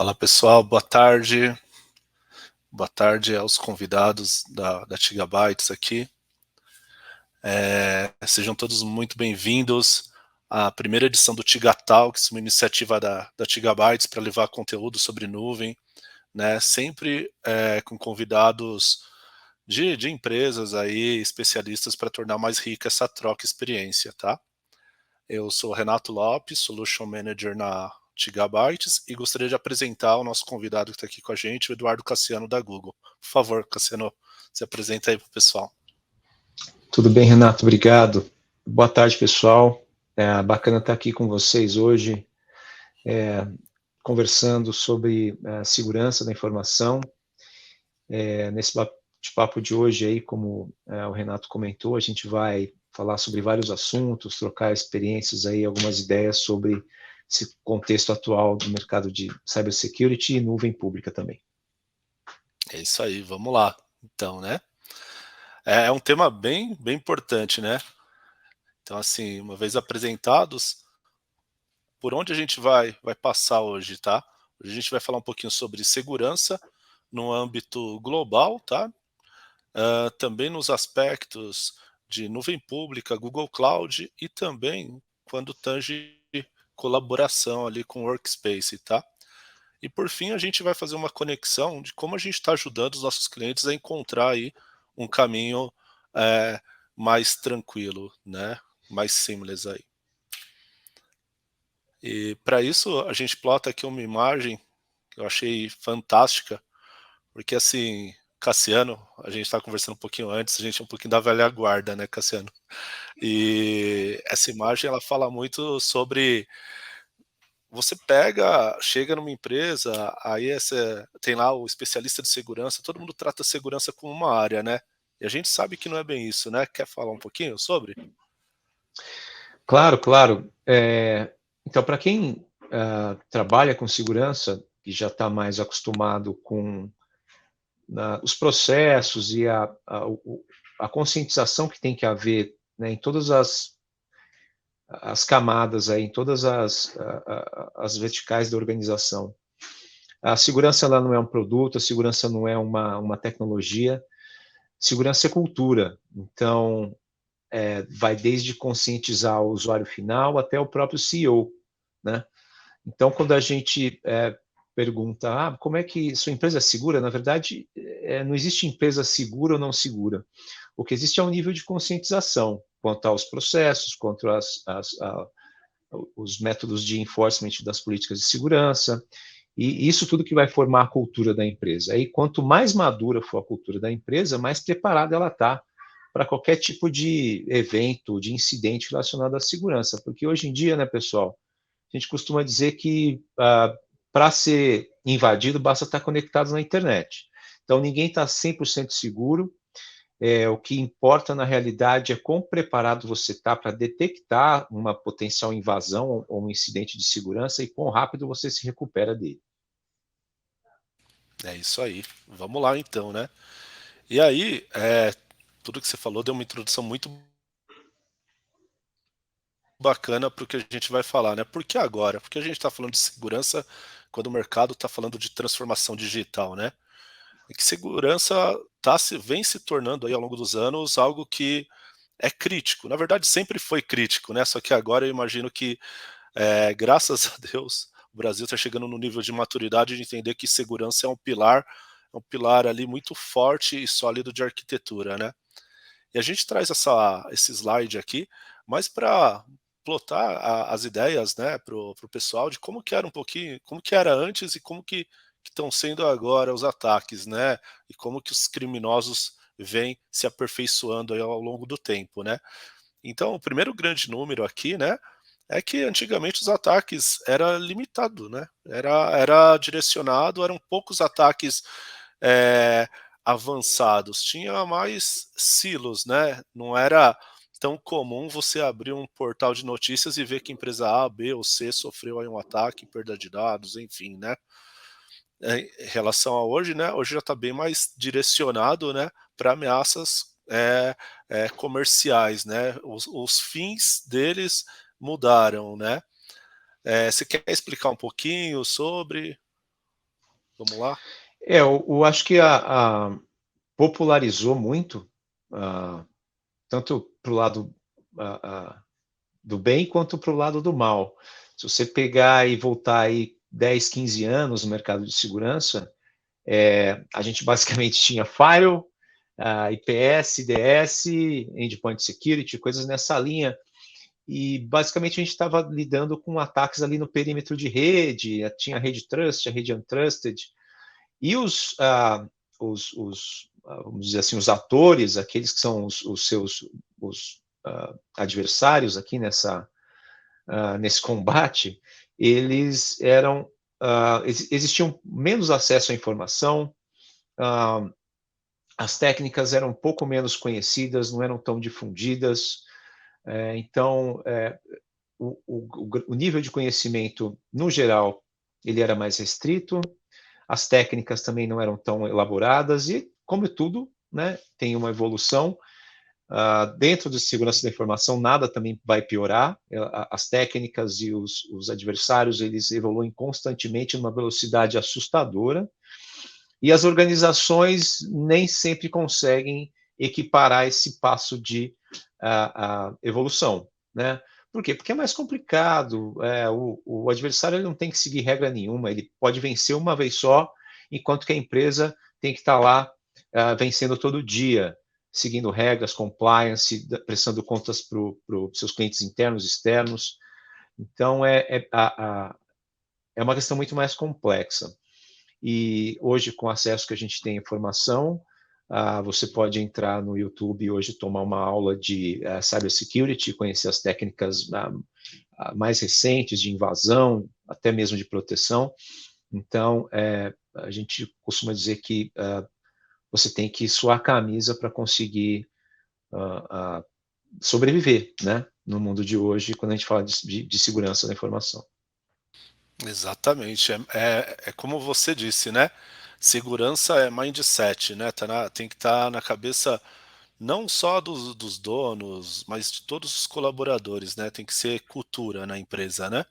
Fala pessoal, boa tarde. Boa tarde aos convidados da Tigabytes aqui. Sejam todos muito bem-vindos à primeira edição do Tiga Talks, uma iniciativa da Tigabytes para levar conteúdo sobre nuvem, né? Sempre com convidados de empresas aí, especialistas para tornar mais rica essa troca e experiência, tá? Eu sou Renato Lopes, Solution Manager na Tigabytes, e gostaria de apresentar o nosso convidado que está aqui com a gente, o Eduardo Cassiano, da Google. Por favor, Cassiano, se apresenta aí para o pessoal. Tudo bem, Renato? Obrigado. Boa tarde, pessoal. Bacana estar aqui com vocês hoje, conversando sobre a segurança da informação. Nesse bate-papo de hoje, aí, como o Renato comentou, a gente vai falar sobre vários assuntos, trocar experiências, aí, algumas ideias sobre esse contexto atual do mercado de cybersecurity e nuvem pública também. É isso aí, vamos lá, então, né? É um tema bem importante, né? Então, assim, uma vez apresentados, por onde a gente vai passar hoje, tá? Hoje a gente vai falar um pouquinho sobre segurança no âmbito global, tá? Também nos aspectos de nuvem pública, Google Cloud, e também quando tange colaboração ali com o Workspace, tá? E por fim a gente vai fazer uma conexão de como a gente está ajudando os nossos clientes a encontrar aí um caminho mais tranquilo, né? Mais seamless aí. E para isso a gente plota aqui uma imagem que eu achei fantástica, porque assim, Cassiano, a gente estava conversando um pouquinho antes, a gente é um pouquinho da velha guarda, né, Cassiano? E essa imagem ela fala muito sobre você chega numa empresa, aí tem lá o especialista de segurança, todo mundo trata a segurança como uma área, né? E a gente sabe que não é bem isso, né? Quer falar um pouquinho sobre? Claro, claro. Então, para quem trabalha com segurança e já está mais acostumado com os processos e a conscientização que tem que haver, né, em todas as camadas, aí, em todas as verticais da organização. A segurança ela não é um produto, a segurança não é uma tecnologia, segurança é cultura. Então, vai desde conscientizar o usuário final até o próprio CEO, né? Então, quando a gente pergunta, como é que sua empresa é segura? Na verdade, não existe empresa segura ou não segura. O que existe é um nível de conscientização quanto aos processos, quanto os métodos de enforcement das políticas de segurança, e isso tudo que vai formar a cultura da empresa. Aí, quanto mais madura for a cultura da empresa, mais preparada ela está para qualquer tipo de evento, de incidente relacionado à segurança. Porque hoje em dia, né, pessoal, a gente costuma dizer que para ser invadido basta estar conectado na internet. Então, ninguém está 100% seguro. O que importa, na realidade, é quão preparado você está para detectar uma potencial invasão ou um incidente de segurança e quão rápido você se recupera dele. É isso aí. Vamos lá então, né? E aí, tudo que você falou deu uma introdução muito bacana para o que a gente vai falar, né? Por que agora? Porque a gente está falando de segurança quando o mercado está falando de transformação digital, né? E que segurança vem se tornando aí ao longo dos anos algo que é crítico. Na verdade, sempre foi crítico, né? Só que agora eu imagino que, graças a Deus, o Brasil está chegando no nível de maturidade de entender que segurança é um pilar ali muito forte e sólido de arquitetura, né? E a gente traz esse slide aqui, mas para plotar as ideias, né, para o pessoal de como que era um pouquinho, como que era antes e como que estão sendo agora os ataques, né, e como que os criminosos vêm se aperfeiçoando aí ao longo do tempo, né. Então, o primeiro grande número aqui, né, é que antigamente os ataques era limitado, né, era direcionado, eram poucos ataques é, avançados, tinha mais silos, né? Não era tão comum você abrir um portal de notícias e ver que empresa A, B ou C sofreu aí um ataque, perda de dados, enfim, né? Em relação a hoje, né? Hoje já está bem mais direcionado, né? Para ameaças comerciais, né? Os fins deles mudaram, né? Você quer explicar um pouquinho sobre? Vamos lá? Eu acho que popularizou muito, tanto para o lado do bem quanto para o lado do mal. Se você pegar e voltar aí 10, 15 anos no mercado de segurança, a gente basicamente tinha Firewall, IPS, IDS, Endpoint Security, coisas nessa linha. E basicamente a gente estava lidando com ataques ali no perímetro de rede, tinha a rede Trust, a rede Untrusted, e vamos dizer assim, os atores, aqueles que são os seus adversários aqui nesse combate, eles eram existiam menos acesso à informação, as técnicas eram um pouco menos conhecidas, não eram tão difundidas, então o nível de conhecimento, no geral, ele era mais restrito, as técnicas também não eram tão elaboradas e, como tudo, né, tem uma evolução. Dentro de segurança da informação, nada também vai piorar. As técnicas e os adversários, eles evoluem constantemente numa velocidade assustadora e as organizações nem sempre conseguem equiparar esse passo de evolução, né? Por quê? Porque é mais complicado. O adversário ele não tem que seguir regra nenhuma, ele pode vencer uma vez só, enquanto que a empresa tem que estar lá vencendo todo dia, seguindo regras, compliance, prestando contas para os seus clientes internos e externos. Então, é uma questão muito mais complexa. E hoje, com o acesso que a gente tem à informação, você pode entrar no YouTube hoje, tomar uma aula de cybersecurity, conhecer as técnicas mais recentes de invasão, até mesmo de proteção. Então, a gente costuma dizer que você tem que suar a camisa para conseguir sobreviver, né, no mundo de hoje, quando a gente fala de segurança da informação. Exatamente. É como você disse, né? Segurança é mindset, né? Tem que estar na cabeça não só dos donos, mas de todos os colaboradores, né? Tem que ser cultura na empresa, né?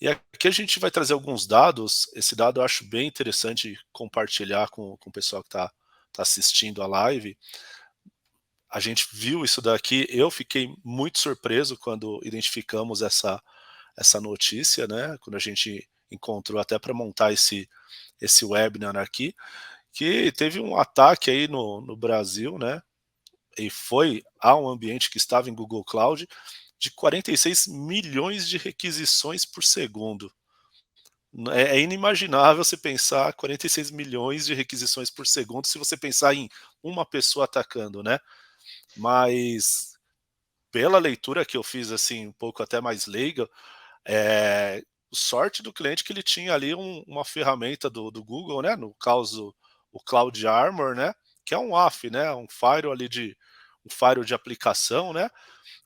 E aqui a gente vai trazer alguns dados. Esse dado eu acho bem interessante compartilhar com o pessoal que tá assistindo a live. A gente viu isso daqui, eu fiquei muito surpreso quando identificamos essa notícia, né? Quando a gente encontrou até para montar esse webinar aqui, que teve um ataque aí no Brasil, né? E foi a um ambiente que estava em Google Cloud de 46 milhões de requisições por segundo. É inimaginável você pensar 46 milhões de requisições por segundo se você pensar em uma pessoa atacando, né? Mas pela leitura que eu fiz, assim, um pouco até mais leiga, sorte do cliente que ele tinha ali uma ferramenta do Google, né? No caso, o Cloud Armor, né? Que é um AF, né? Um firewall de aplicação, né?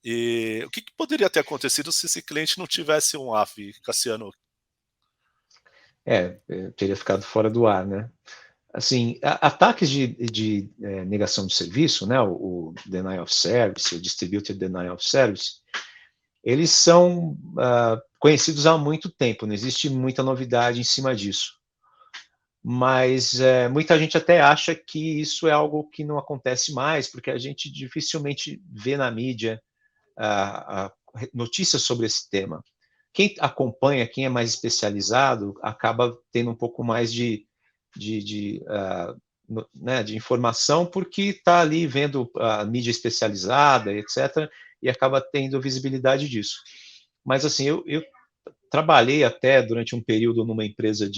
E o que poderia ter acontecido se esse cliente não tivesse um AF, Cassiano? Teria ficado fora do ar, né? Assim, ataques de negação de serviço, né, o denial of service, o distributed denial of service, eles são conhecidos há muito tempo, não existe muita novidade em cima disso. Mas muita gente até acha que isso é algo que não acontece mais, porque a gente dificilmente vê na mídia notícias sobre esse tema. Quem acompanha, quem é mais especializado, acaba tendo um pouco mais de informação, porque está ali vendo a mídia especializada, etc., e acaba tendo visibilidade disso. Mas, assim, eu trabalhei até durante um período numa empresa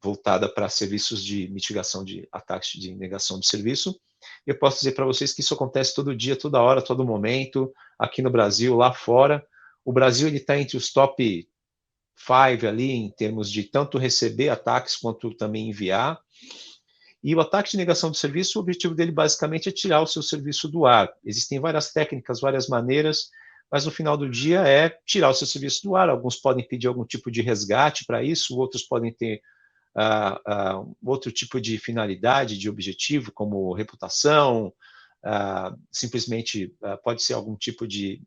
voltada para serviços de mitigação de ataques de negação de serviço. Eu posso dizer para vocês que isso acontece todo dia, toda hora, todo momento, aqui no Brasil, lá fora. O Brasil está entre os top 5 ali, em termos de tanto receber ataques quanto também enviar. E o ataque de negação de serviço, o objetivo dele basicamente é tirar o seu serviço do ar. Existem várias técnicas, várias maneiras, mas no final do dia é tirar o seu serviço do ar. Alguns podem pedir algum tipo de resgate para isso, outros podem ter outro tipo de finalidade, de objetivo, como reputação, simplesmente pode ser algum tipo de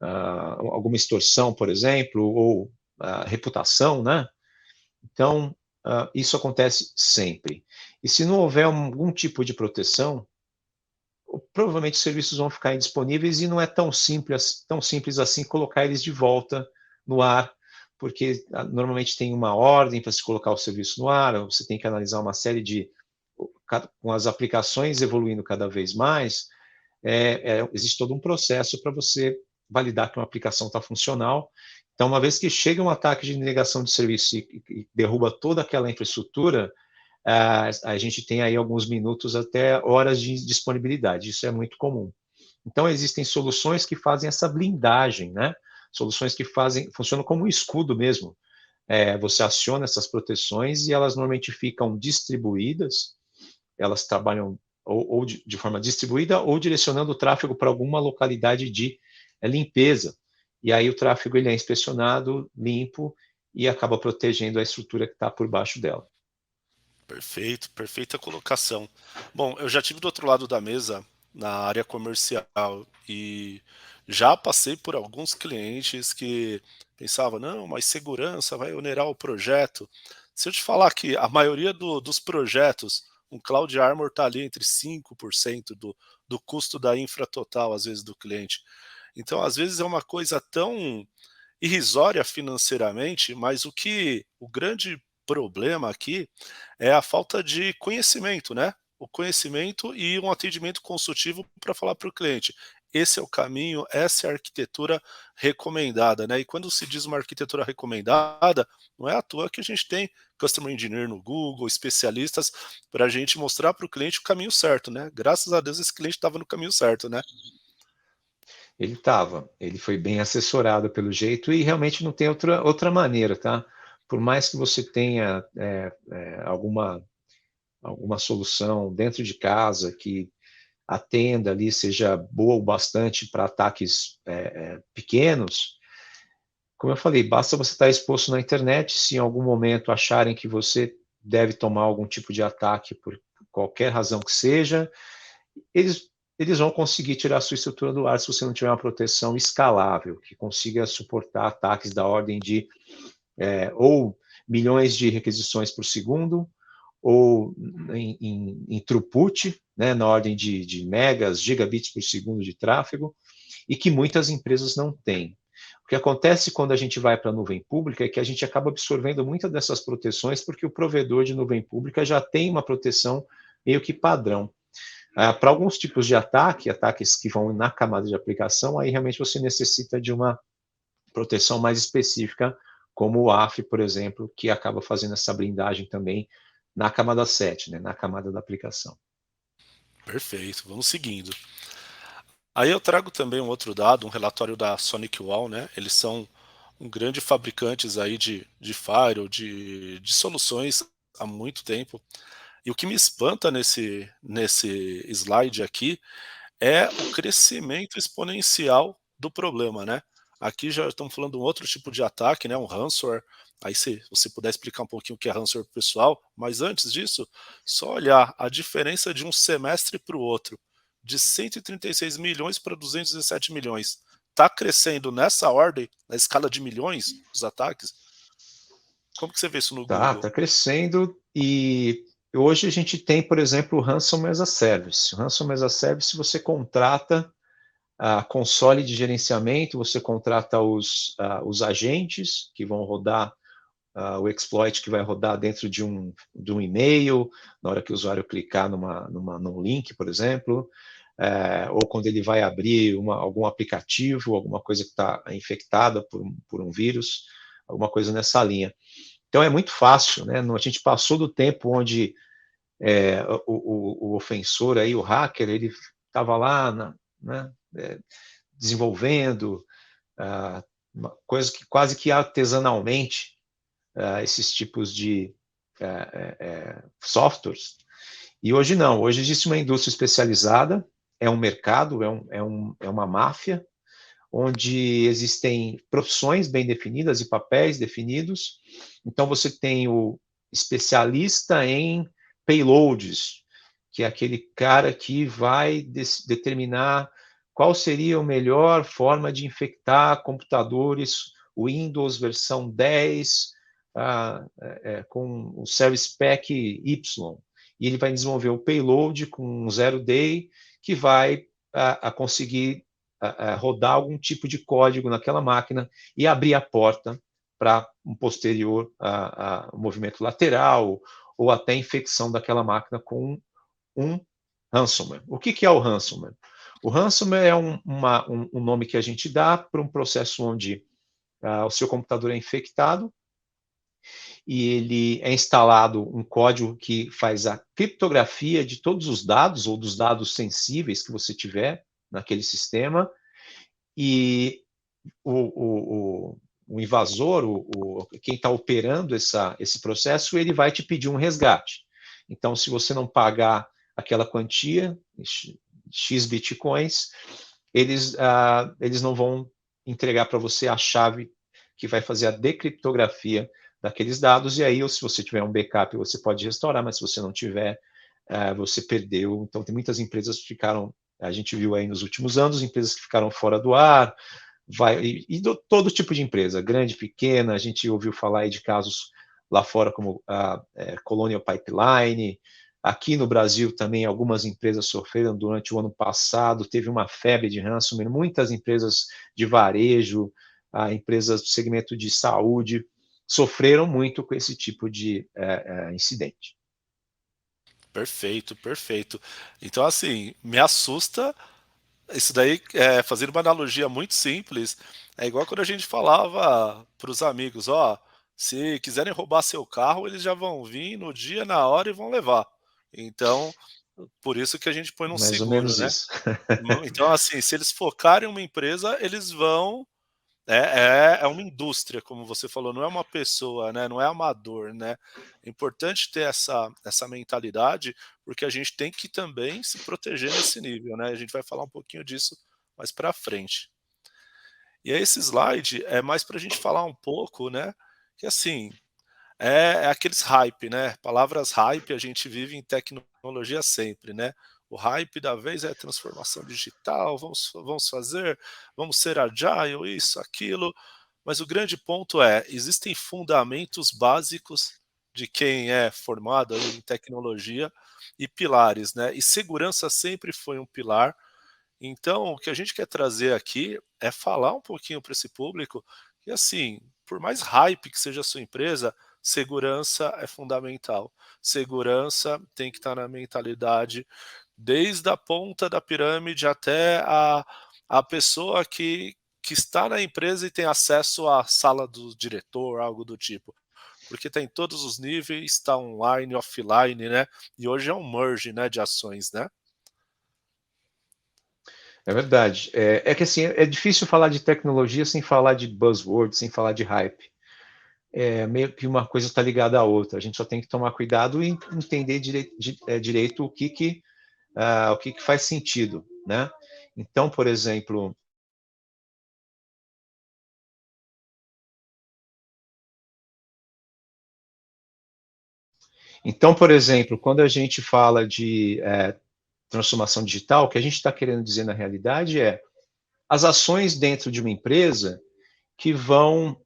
alguma extorsão, por exemplo, ou reputação, né? Então, isso acontece sempre. E se não houver algum tipo de proteção, provavelmente os serviços vão ficar indisponíveis e não é tão simples assim colocar eles de volta no ar, porque normalmente tem uma ordem para se colocar o serviço no ar, você tem que analisar uma série de, com as aplicações evoluindo cada vez mais, existe todo um processo para você validar que uma aplicação está funcional. Então, uma vez que chega um ataque de negação de serviço e derruba toda aquela infraestrutura, a gente tem aí alguns minutos até horas de disponibilidade. Isso é muito comum. Então, existem soluções que fazem essa blindagem, né? Soluções que funcionam como um escudo mesmo. Você aciona essas proteções e elas normalmente ficam distribuídas, elas trabalham ou de forma distribuída ou direcionando o tráfego para alguma localidade de limpeza. E aí o tráfego ele é inspecionado, limpo e acaba protegendo a estrutura que está por baixo dela. Perfeito, perfeita colocação. Bom, eu já tive do outro lado da mesa, na área comercial, e já passei por alguns clientes que pensavam, não, mas segurança vai onerar o projeto. Se eu te falar que a maioria dos projetos, um Cloud Armor está ali entre 5% do custo da infra total, às vezes, do cliente. Então, às vezes, é uma coisa tão irrisória financeiramente, mas o grande problema aqui é a falta de conhecimento, né? O conhecimento e um atendimento consultivo para falar para o cliente. Esse é o caminho, essa é a arquitetura recomendada, né? E quando se diz uma arquitetura recomendada, não é à toa que a gente tem Customer Engineer no Google, especialistas, para a gente mostrar para o cliente o caminho certo, né? Graças a Deus esse cliente estava no caminho certo, né? Ele foi bem assessorado pelo jeito e realmente não tem outra maneira, tá? Por mais que você tenha alguma solução dentro de casa que atenda ali, seja boa o bastante para ataques pequenos, como eu falei, basta você estar exposto na internet, se em algum momento acharem que você deve tomar algum tipo de ataque por qualquer razão que seja, eles vão conseguir tirar a sua estrutura do ar se você não tiver uma proteção escalável, que consiga suportar ataques da ordem de ou milhões de requisições por segundo, ou em throughput, né, na ordem de megas, gigabits por segundo de tráfego, e que muitas empresas não têm. O que acontece quando a gente vai para a nuvem pública é que a gente acaba absorvendo muitas dessas proteções porque o provedor de nuvem pública já tem uma proteção meio que padrão. Para alguns tipos de ataques que vão na camada de aplicação, aí realmente você necessita de uma proteção mais específica, como o AF, por exemplo, que acaba fazendo essa blindagem também na camada 7, né, na camada da aplicação. Perfeito, vamos seguindo. Aí eu trago também um outro dado, um relatório da SonicWall, né? Eles são um grande fabricantes aí de firewall, de soluções há muito tempo. E o que me espanta nesse slide aqui é o crescimento exponencial do problema, né? Aqui já estamos falando de um outro tipo de ataque, né? Um ransomware. Aí se você puder explicar um pouquinho o que é ransomware pro pessoal, mas antes disso, só olhar a diferença de um semestre para o outro, de 136 milhões para 217 milhões. Está crescendo nessa ordem, na escala de milhões, os ataques? Como que você vê isso no Google? Tá crescendo e hoje a gente tem, por exemplo, o Ransom as a Service. O Ransom as a Service você contrata a console de gerenciamento, você contrata os agentes que vão rodar o exploit que vai rodar dentro de um e-mail, na hora que o usuário clicar num link, por exemplo, ou quando ele vai abrir algum aplicativo, alguma coisa que está infectada por um vírus, alguma coisa nessa linha. Então é muito fácil, né? A gente passou do tempo onde o ofensor, aí, o hacker, ele estava lá, né, desenvolvendo coisas que quase que artesanalmente esses tipos de softwares. E hoje não, hoje existe uma indústria especializada, é um mercado, é uma máfia, onde existem profissões bem definidas e papéis definidos. Então, você tem o especialista em payloads, que é aquele cara que vai determinar qual seria a melhor forma de infectar computadores Windows versão 10 com o Service Pack Y, e ele vai desenvolver o payload com um zero day que vai conseguir rodar algum tipo de código naquela máquina e abrir a porta para um posterior movimento lateral ou até infecção daquela máquina com um ransomware. O que é o ransomware? O ransomware é um nome que a gente dá para um processo onde o seu computador é infectado e ele é instalado um código que faz a criptografia de todos os dados ou dos dados sensíveis que você tiver naquele sistema, e o invasor, quem está operando esse processo, ele vai te pedir um resgate. Então, se você não pagar aquela quantia, X bitcoins, eles não vão entregar para você a chave que vai fazer a decriptografia daqueles dados, e aí, se você tiver um backup, você pode restaurar, mas se você não tiver, você perdeu. Então, tem muitas empresas que ficaram, a gente viu aí nos últimos anos, empresas que ficaram fora do ar, todo tipo de empresa, grande, pequena. A gente ouviu falar aí de casos lá fora como a Colonial Pipeline. Aqui no Brasil também algumas empresas sofreram durante o ano passado, teve uma febre de ransomware, muitas empresas de varejo, empresas do segmento de saúde, sofreram muito com esse tipo de incidente. Perfeito, perfeito. Então, assim, me assusta isso daí, fazendo uma analogia muito simples, é igual quando a gente falava para os amigos, ó, se quiserem roubar seu carro, eles já vão vir no dia, na hora e vão levar. Então, por isso que a gente põe num Mais ou seguro, menos né? isso. Então, assim, se eles focarem em uma empresa, eles vão. É uma indústria, como você falou, não é uma pessoa, né? Não é amador, né? É importante ter essa mentalidade, porque a gente tem que também se proteger nesse nível, né? A gente vai falar um pouquinho disso mais para frente. E aí esse slide é mais para a gente falar um pouco, né? Que assim, é aqueles hype, né? Palavras hype a gente vive em tecnologia sempre, né? O hype da vez é transformação digital, vamos fazer, vamos ser agile, isso, aquilo. Mas o grande ponto é, existem fundamentos básicos de quem é formado aí em tecnologia e pilares, né? E segurança sempre foi um pilar. Então, o que a gente quer trazer aqui é falar um pouquinho para esse público que, assim, por mais hype que seja a sua empresa, segurança é fundamental. Segurança tem que estar na mentalidade, desde a ponta da pirâmide até a pessoa que está na empresa e tem acesso à sala do diretor, algo do tipo. Porque está em todos os níveis, está online, offline, né? E hoje é um merge, né, de ações, né? É verdade. Que assim, é difícil falar de tecnologia sem falar de buzzword, sem falar de hype. Meio que uma coisa está ligada à outra. A gente só tem que tomar cuidado e entender direito o que faz sentido, né? Então, por exemplo, quando a gente fala de transformação digital, o que a gente está querendo dizer na realidade é as ações dentro de uma empresa que vão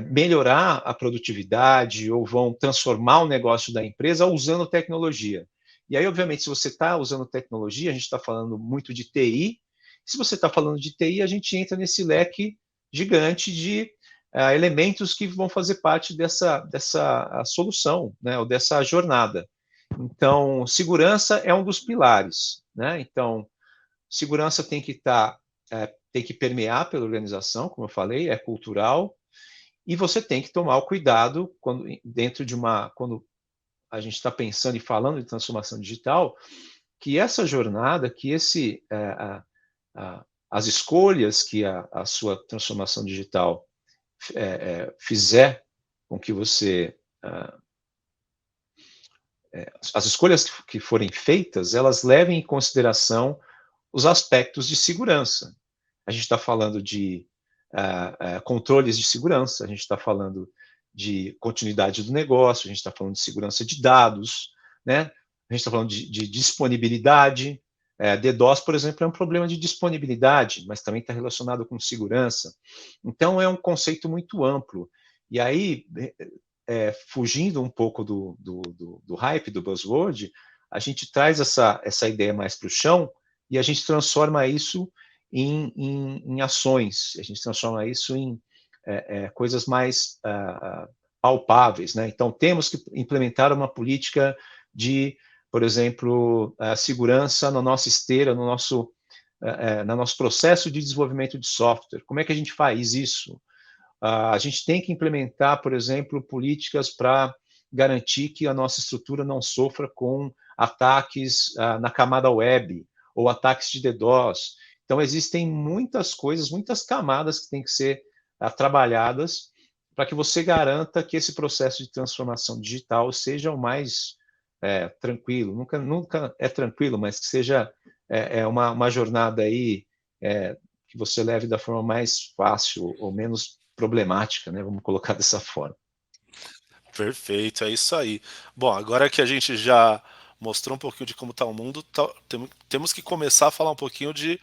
melhorar a produtividade ou vão transformar o negócio da empresa usando tecnologia. E aí, obviamente, se você está usando tecnologia, a gente está falando muito de TI. Se você está falando de TI, a gente entra nesse leque gigante de elementos que vão fazer parte dessa solução, né, ou dessa jornada. Então, segurança é um dos pilares, né? Então, segurança tem que tem que permear pela organização, como eu falei, é cultural, e você tem que tomar o cuidado quando a gente está pensando e falando de transformação digital, que essa jornada, que as escolhas que a sua transformação digital fizer com que você as escolhas que forem feitas, elas levem em consideração os aspectos de segurança. A gente está falando de controles de segurança, a gente está falando de continuidade do negócio, a gente está falando de segurança de dados, né? A gente está falando de disponibilidade, DDoS, por exemplo, é um problema de disponibilidade, mas também está relacionado com segurança. Então, é um conceito muito amplo. E aí, fugindo um pouco do hype, do buzzword, a gente traz essa ideia mais para o chão e a gente transforma isso em ações, a gente transforma isso em coisas mais palpáveis, né? Então, temos que implementar uma política de, por exemplo, segurança na nossa esteira, no nosso processo de desenvolvimento de software. Como é que a gente faz isso? A gente tem que implementar, por exemplo, políticas para garantir que a nossa estrutura não sofra com ataques na camada web ou ataques de DDoS. Então, existem muitas coisas, muitas camadas que têm que ser trabalhadas para que você garanta que esse processo de transformação digital seja o mais tranquilo. Nunca é tranquilo, mas que seja uma jornada aí que você leve da forma mais fácil ou menos problemática, né? Vamos colocar dessa forma. Perfeito, é isso aí. Bom, agora que a gente já mostrou um pouquinho de como está o mundo, temos que começar a falar um pouquinho de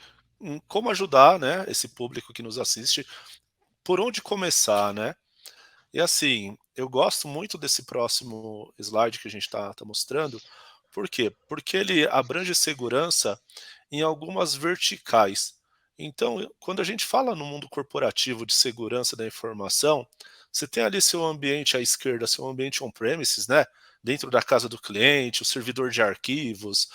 como ajudar, né, esse público que nos assiste, por onde começar, né? E assim, eu gosto muito desse próximo slide que a gente está mostrando. Por quê? Porque ele abrange segurança em algumas verticais. Então, quando a gente fala no mundo corporativo de segurança da informação, você tem ali seu ambiente à esquerda, seu ambiente on-premises, né? Dentro da casa do cliente, o servidor de arquivos,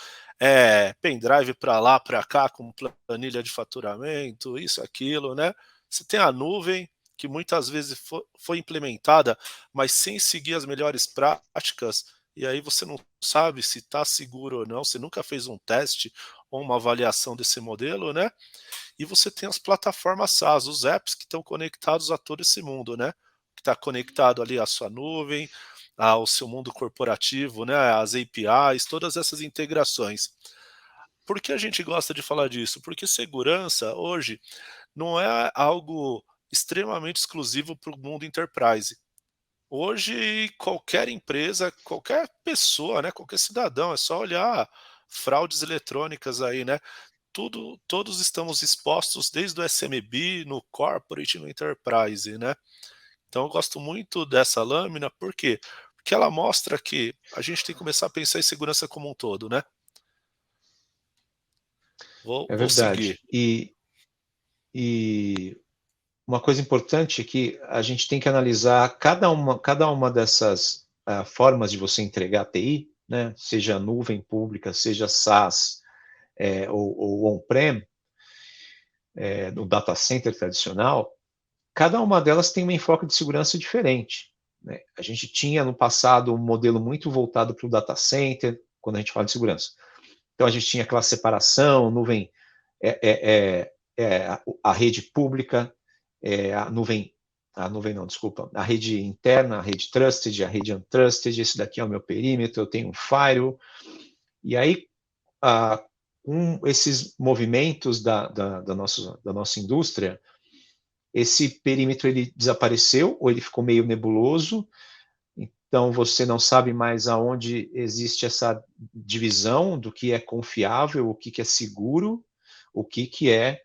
pendrive para lá, para cá, com planilha de faturamento, isso, aquilo, né? Você tem a nuvem, que muitas vezes foi implementada, mas sem seguir as melhores práticas, e aí você não sabe se está seguro ou não, você nunca fez um teste ou uma avaliação desse modelo, né? E você tem as plataformas SaaS, os apps que estão conectados a todo esse mundo, né? Que está conectado ali à sua nuvem, ao seu mundo corporativo, né? As APIs, todas essas integrações. Por que a gente gosta de falar disso? Porque segurança hoje não é algo extremamente exclusivo para o mundo enterprise. Hoje, qualquer empresa, qualquer pessoa, né, qualquer cidadão, é só olhar fraudes eletrônicas aí, né? Todos estamos expostos desde o SMB, no corporate, no enterprise, né? Então eu gosto muito dessa lâmina, por quê? Porque ela mostra que a gente tem que começar a pensar em segurança como um todo, né? Vou, É vou seguir. verdade. E uma coisa importante é que a gente tem que analisar cada uma dessas formas de você entregar TI, né? Seja nuvem pública, seja SaaS ou on-prem, no data center tradicional, cada uma delas tem um enfoque de segurança diferente. Né? A gente tinha no passado um modelo muito voltado para o data center, quando a gente fala de segurança. Então a gente tinha aquela separação, nuvem a rede pública, a nuvem não, desculpa, a rede interna, a rede trusted, a rede untrusted, esse daqui é o meu perímetro, eu tenho um firewall. E aí, com esses movimentos da nossa indústria, esse perímetro ele desapareceu ou ele ficou meio nebuloso, então você não sabe mais aonde existe essa divisão do que é confiável, o que é seguro, o que é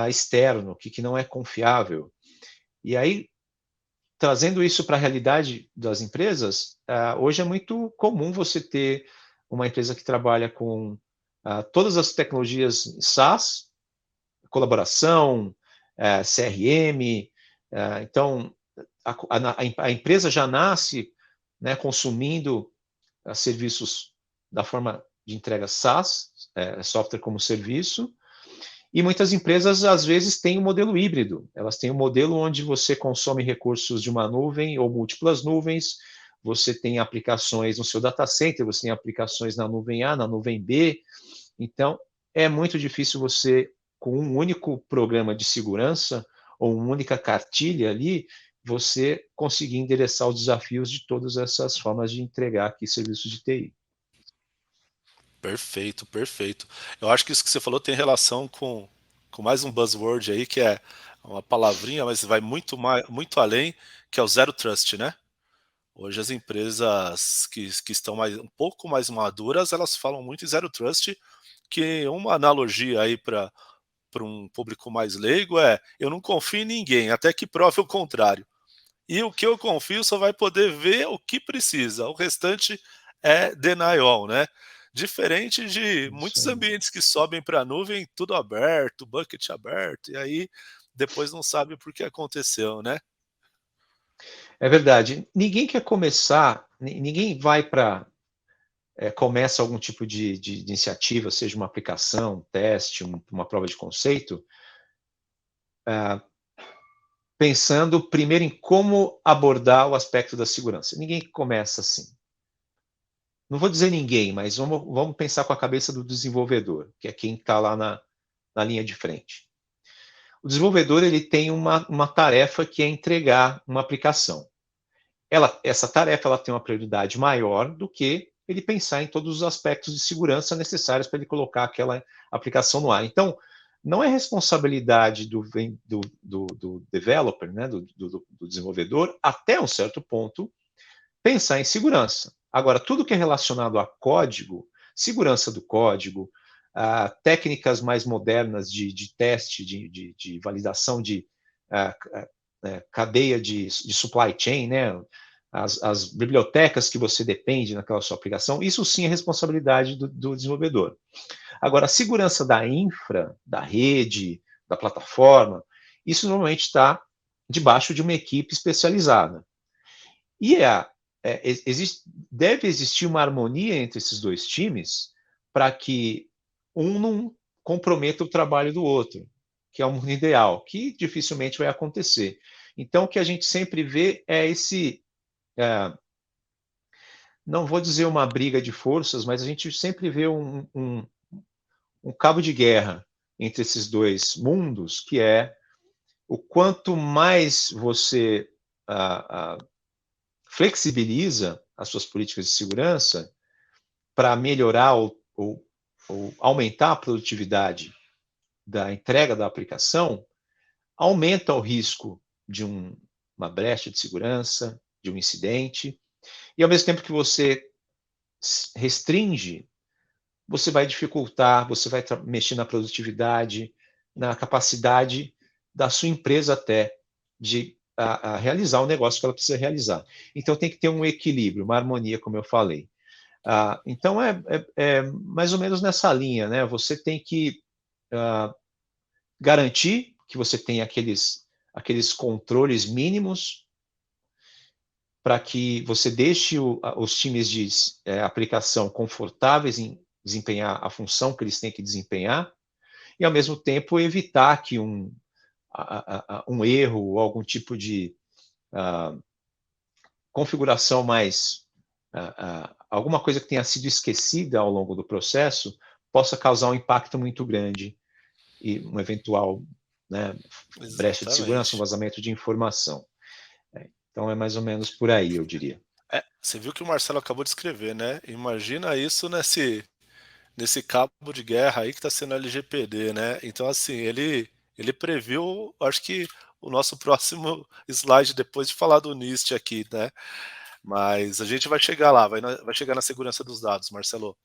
externo, o que não é confiável. E aí, trazendo isso para a realidade das empresas, hoje é muito comum você ter uma empresa que trabalha com todas as tecnologias SaaS, colaboração, CRM. Então, a empresa já nasce, né, consumindo serviços da forma de entrega SaaS, software como serviço, e muitas empresas, às vezes, têm um modelo híbrido. Elas têm um modelo onde você consome recursos de uma nuvem ou múltiplas nuvens, você tem aplicações no seu data center, você tem aplicações na nuvem A, na nuvem B. Então, é muito difícil você, com um único programa de segurança ou uma única cartilha ali, você conseguir endereçar os desafios de todas essas formas de entregar aqui serviços de TI. Perfeito, perfeito. Eu acho que isso que você falou tem relação com mais um buzzword aí, que é uma palavrinha, mas vai muito além, que é o Zero Trust, né? Hoje as empresas que estão um pouco mais maduras, elas falam muito em Zero Trust, Porque uma analogia aí para um público mais leigo é: eu não confio em ninguém, até que prove o contrário. E o que eu confio só vai poder ver o que precisa, o restante é denial, né. Diferente de Isso muitos aí. ambientes que sobem para a nuvem, tudo aberto, bucket aberto, e aí depois não sabe por que aconteceu, né. É verdade. Ninguém quer começar, ninguém vai para, começa algum tipo de iniciativa, seja uma aplicação, um teste, uma prova de conceito, ah, pensando primeiro em como abordar o aspecto da segurança. Ninguém começa assim. Não vou dizer ninguém, mas vamos pensar com a cabeça do desenvolvedor, que é quem está lá na linha de frente. O desenvolvedor ele tem uma tarefa que é entregar uma aplicação. Essa tarefa ela tem uma prioridade maior do que ele pensar em todos os aspectos de segurança necessários para ele colocar aquela aplicação no ar. Então, não é responsabilidade do developer, né, do desenvolvedor, até um certo ponto, pensar em segurança. Agora, tudo que é relacionado a código, segurança do código, técnicas mais modernas de teste, de validação de cadeia de supply chain, né? As bibliotecas que você depende naquela sua aplicação, isso sim é responsabilidade do desenvolvedor. Agora, a segurança da infra, da rede, da plataforma, isso normalmente está debaixo de uma equipe especializada. E deve existir uma harmonia entre esses dois times para que um não comprometa o trabalho do outro, que é um mundo ideal, que dificilmente vai acontecer. Então, o que a gente sempre vê é não vou dizer uma briga de forças, mas a gente sempre vê um cabo de guerra entre esses dois mundos, que é o quanto mais você flexibiliza as suas políticas de segurança para melhorar ou aumentar a produtividade da entrega da aplicação, aumenta o risco de uma brecha de segurança, de um incidente, e ao mesmo tempo que você restringe, você vai dificultar, você vai mexer na produtividade, na capacidade da sua empresa até de realizar o negócio que ela precisa realizar. Então tem que ter um equilíbrio, uma harmonia, como eu falei. Então é mais ou menos nessa linha, né? Você tem que garantir que você tem aqueles controles mínimos para que você deixe os times de aplicação confortáveis em desempenhar a função que eles têm que desempenhar e, ao mesmo tempo, evitar que um erro ou algum tipo de configuração mais alguma coisa que tenha sido esquecida ao longo do processo possa causar um impacto muito grande e um eventual, né, brecha de segurança, um Exatamente. vazamento de informação. Então é mais ou menos por aí, eu diria. Você viu que o Marcelo acabou de escrever, né? Imagina isso nesse cabo de guerra aí que está sendo LGPD, né? Então, assim, ele previu, acho que o nosso próximo slide depois de falar do NIST aqui, né? Mas a gente vai chegar lá, vai chegar na segurança dos dados, Marcelo.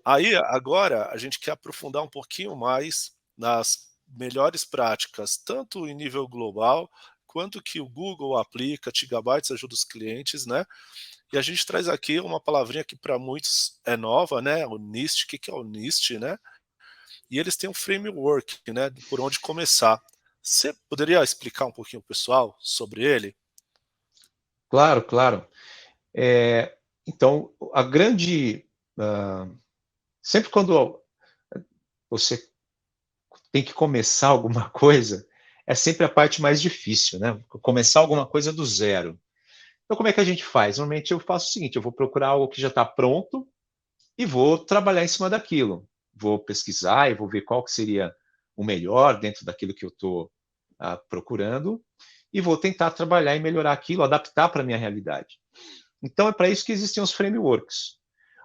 Aí, agora, a gente quer aprofundar um pouquinho mais nas melhores práticas, tanto em nível global, quanto que o Google aplica, Gigabytes ajuda os clientes, né? E a gente traz aqui uma palavrinha que para muitos é nova, né? O NIST, o que que é o NIST, né? E eles têm um framework, né? Por onde começar. Você poderia explicar um pouquinho pro pessoal sobre ele? Claro, claro. Então, a grande. Sempre quando você tem que começar alguma coisa, é sempre a parte mais difícil, né? Começar alguma coisa do zero. Então, como é que a gente faz? Normalmente eu faço o seguinte: eu vou procurar algo que já está pronto e vou trabalhar em cima daquilo. Vou pesquisar e vou ver qual que seria o melhor dentro daquilo que eu estou procurando e vou tentar trabalhar e melhorar aquilo, adaptar para a minha realidade. Então, é para isso que existem os frameworks.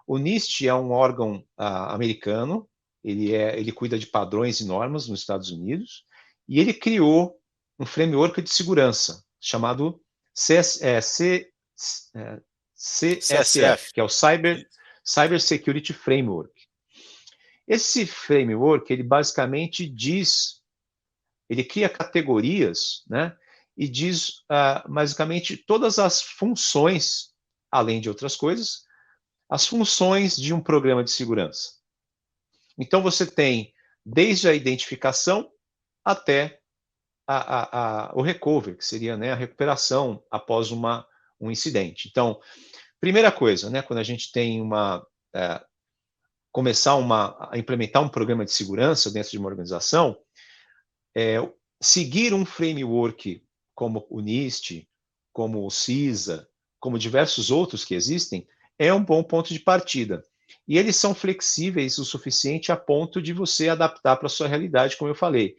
O NIST é um órgão americano, ele cuida de padrões e normas nos Estados Unidos, e ele criou um framework de segurança chamado CSF, CSF. que é o Cyber Security Framework. Esse framework, ele basicamente diz, ele cria categorias, né? E diz basicamente todas as funções, além de outras coisas, as funções de um programa de segurança. Então você tem desde a identificação até o recovery, que seria, né, a recuperação após um incidente. Então, primeira coisa, né, quando a gente tem começar a implementar um programa de segurança dentro de uma organização, seguir um framework como o NIST, como o CISA, como diversos outros que existem, é um bom ponto de partida. E eles são flexíveis o suficiente a ponto de você adaptar para a sua realidade, como eu falei.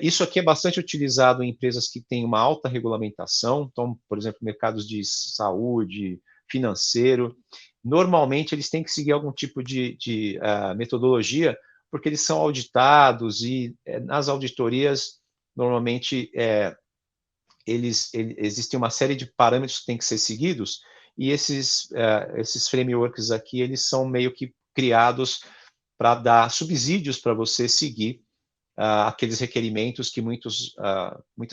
Isso aqui é bastante utilizado em empresas que têm uma alta regulamentação, então, por exemplo, mercados de saúde, financeiro. Normalmente, eles têm que seguir algum tipo de metodologia, porque eles são auditados e nas auditorias, normalmente, existem uma série de parâmetros que têm que ser seguidos, e esses frameworks aqui, eles são meio que criados para dar subsídios para você seguir aqueles requerimentos que muitas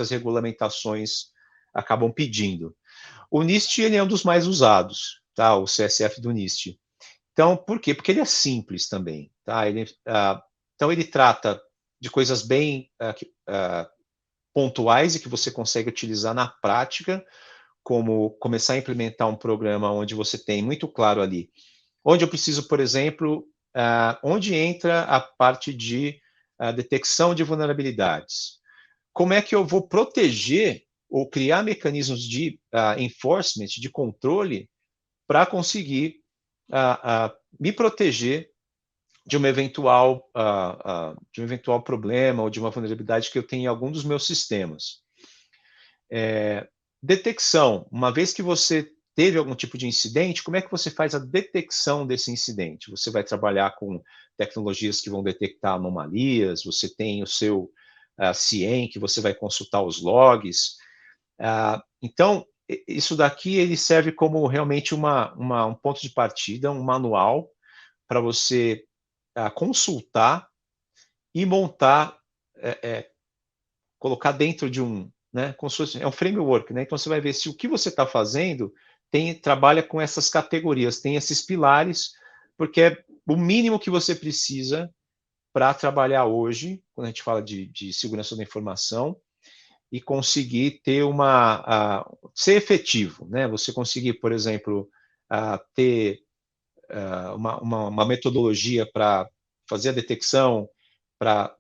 regulamentações acabam pedindo. O NIST ele é um dos mais usados, tá? O CSF do NIST. Então, por quê? Porque ele é simples também, tá? Então, ele trata de coisas bem pontuais e que você consegue utilizar na prática, como começar a implementar um programa onde você tem muito claro ali, onde eu preciso, por exemplo, onde entra a parte de detecção de vulnerabilidades. Como é que eu vou proteger ou criar mecanismos de enforcement, de controle, para conseguir me proteger de um eventual problema ou de uma vulnerabilidade que eu tenho em algum dos meus sistemas. Detecção. Uma vez que você teve algum tipo de incidente, como é que você faz a detecção desse incidente? Você vai trabalhar com tecnologias que vão detectar anomalias, você tem o seu CIEM, que você vai consultar os logs. Então, isso daqui ele serve como realmente um ponto de partida, um manual para você consultar e montar, colocar dentro de né, como se fosse, é um framework, né? Então você vai ver se o que você está fazendo trabalha com essas categorias, tem esses pilares, porque é o mínimo que você precisa para trabalhar hoje, quando a gente fala de segurança da informação, e conseguir ter ser efetivo, né? Você conseguir, por exemplo, ter uma metodologia para fazer a detecção, para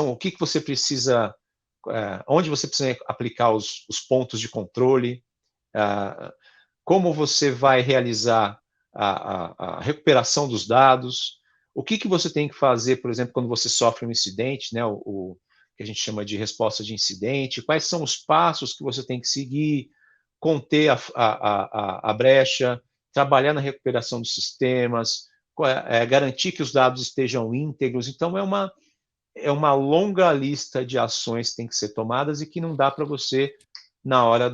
o que você precisa, onde você precisa aplicar os pontos de controle, como você vai realizar a recuperação dos dados, o que você tem que fazer, por exemplo, quando você sofre um incidente, né, o que a gente chama de resposta de incidente, quais são os passos que você tem que seguir, conter a brecha, trabalhar na recuperação dos sistemas, garantir que os dados estejam íntegros. Então, é uma longa lista de ações que tem que ser tomadas e que não dá para você, na hora